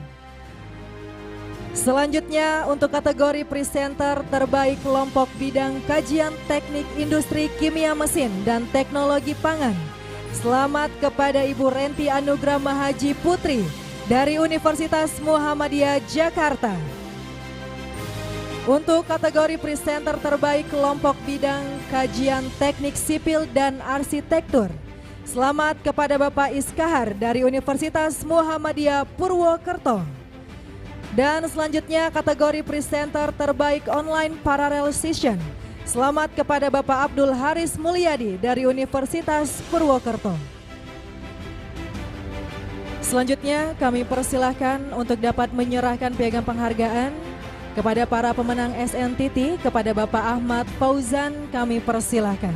Selanjutnya untuk kategori presenter terbaik kelompok bidang kajian teknik industri kimia mesin dan teknologi pangan, selamat kepada Ibu Renti Anugrah Mahaji Putri dari Universitas Muhammadiyah Jakarta. Untuk kategori presenter terbaik kelompok bidang kajian teknik sipil dan arsitektur, selamat kepada Bapak Iskahar dari Universitas Muhammadiyah Purwokerto. Dan selanjutnya kategori presenter terbaik online parallel session, selamat kepada Bapak Abdul Haris Mulyadi dari Universitas Purwokerto. Selanjutnya kami persilahkan untuk dapat menyerahkan piagam penghargaan kepada para pemenang SNTT. Kepada Bapak Ahmad Fauzan kami persilahkan.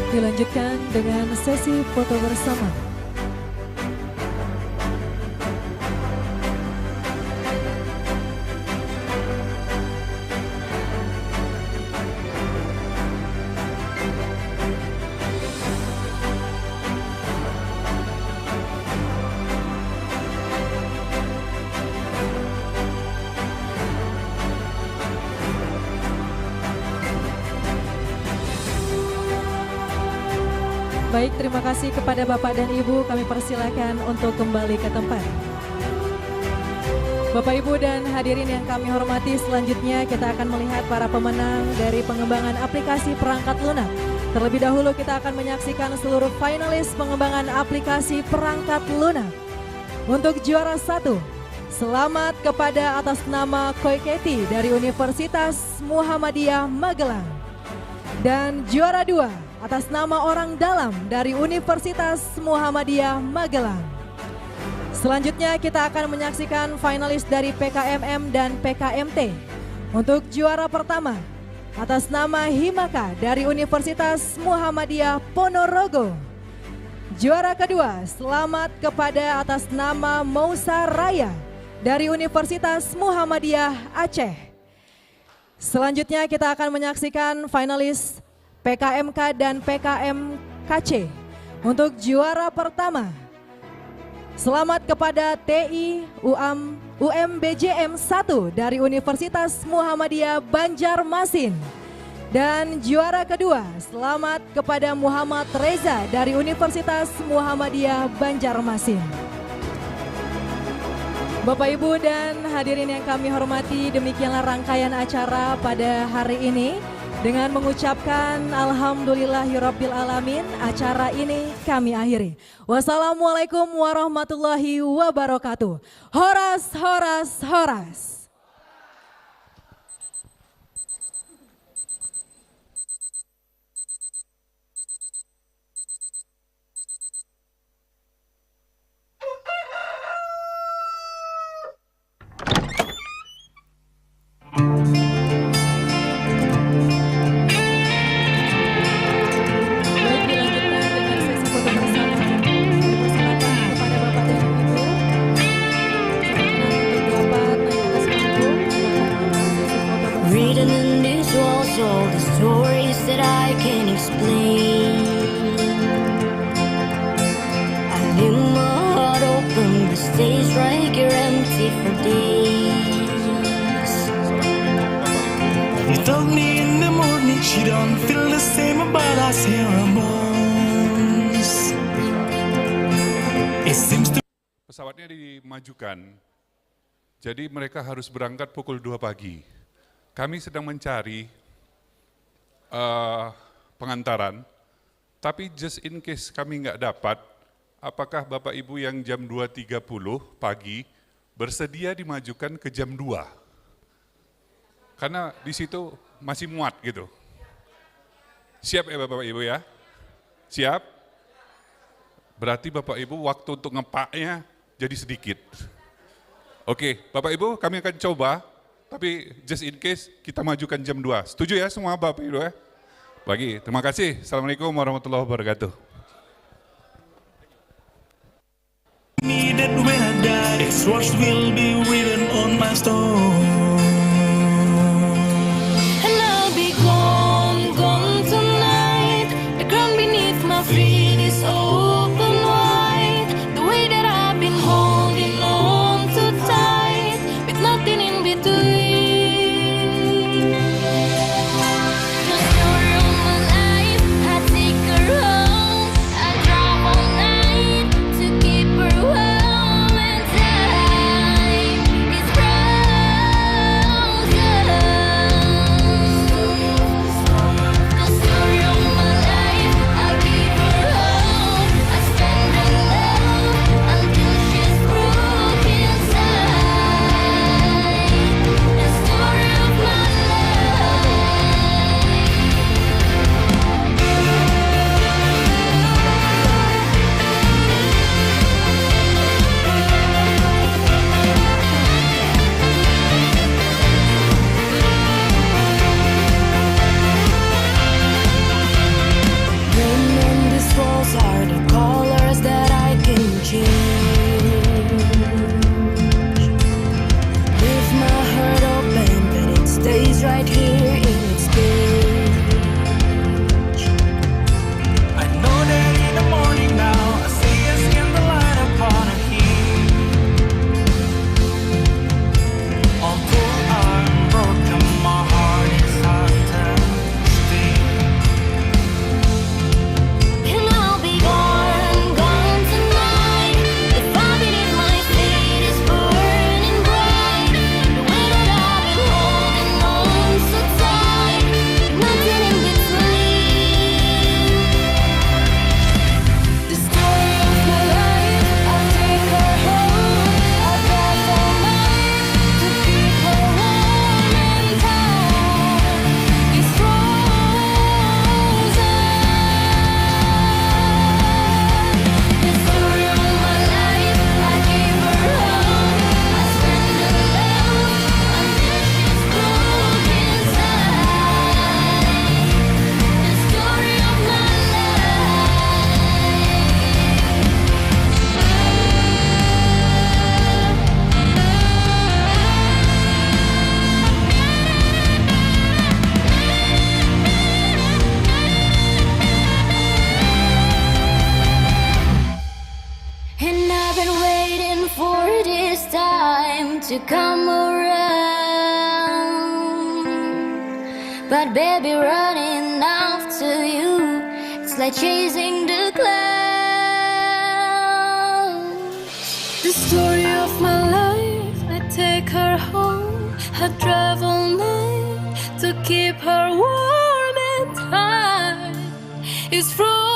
Dilanjutkan dengan sesi foto bersama. Baik, terima kasih kepada Bapak dan Ibu. Kami persilakan untuk kembali ke tempat. Bapak, Ibu, dan hadirin yang kami hormati, selanjutnya kita akan melihat para pemenang dari pengembangan aplikasi perangkat lunak. Terlebih dahulu kita akan menyaksikan seluruh finalis pengembangan aplikasi perangkat lunak. Untuk juara 1, selamat kepada atas nama Koiketi dari Universitas Muhammadiyah Magelang. Dan juara 2, atas nama orang dalam dari Universitas Muhammadiyah Magelang. Selanjutnya kita akan menyaksikan finalis dari PKMM dan PKMT. Untuk juara pertama, atas nama Himaka dari Universitas Muhammadiyah Ponorogo. Juara kedua, selamat kepada atas nama Mausa Raya dari Universitas Muhammadiyah Aceh. Selanjutnya kita akan menyaksikan finalis PKMK dan PKMKC. Untuk juara pertama, selamat kepada TI UMBJM 1 dari Universitas Muhammadiyah Banjarmasin. Dan juara kedua, selamat kepada Muhammad Reza dari Universitas Muhammadiyah Banjarmasin. Bapak, Ibu, dan hadirin yang kami hormati, demikianlah rangkaian acara pada hari ini. Dengan mengucapkan Alhamdulillahirabbil alamin, acara ini kami akhiri. Wassalamualaikum warahmatullahi wabarakatuh. Horas, horas, horas. Written in these walls, all the stories that I can't explain. I leave my heart open, the stage right here empty for days. You told me in the morning she don't feel the same about our ceremonies. It seems to Pesawatnya dimajukan, jadi mereka harus berangkat pukul 2 pagi. Kami sedang mencari pengantaran, tapi just in case kami nggak dapat, apakah Bapak Ibu yang jam 2.30 pagi bersedia dimajukan ke jam 2? Karena di situ masih muat gitu. Siap ya Bapak Ibu ya? Siap? Berarti Bapak Ibu waktu untuk ngepaknya jadi sedikit. Oke, Bapak Ibu kami akan coba, tapi just in case kita majukan jam 2. Setuju ya semua Bapak Ibu ya? Bagi, terima kasih. Assalamualaikum warahmatullahi wabarakatuh. me that when I die, X words will be written on my stone. And I'll be gone, gone tonight. The ground beneath my feet is open wide. The way that I've been holding on too tight, with nothing in between. The story of my life, I take her home. I drive all night to keep her home. And time is right. to come around. But baby, running after you, it's like chasing the clouds. The story of my life, I take her home, I drive all night to keep her warm and tight. It's from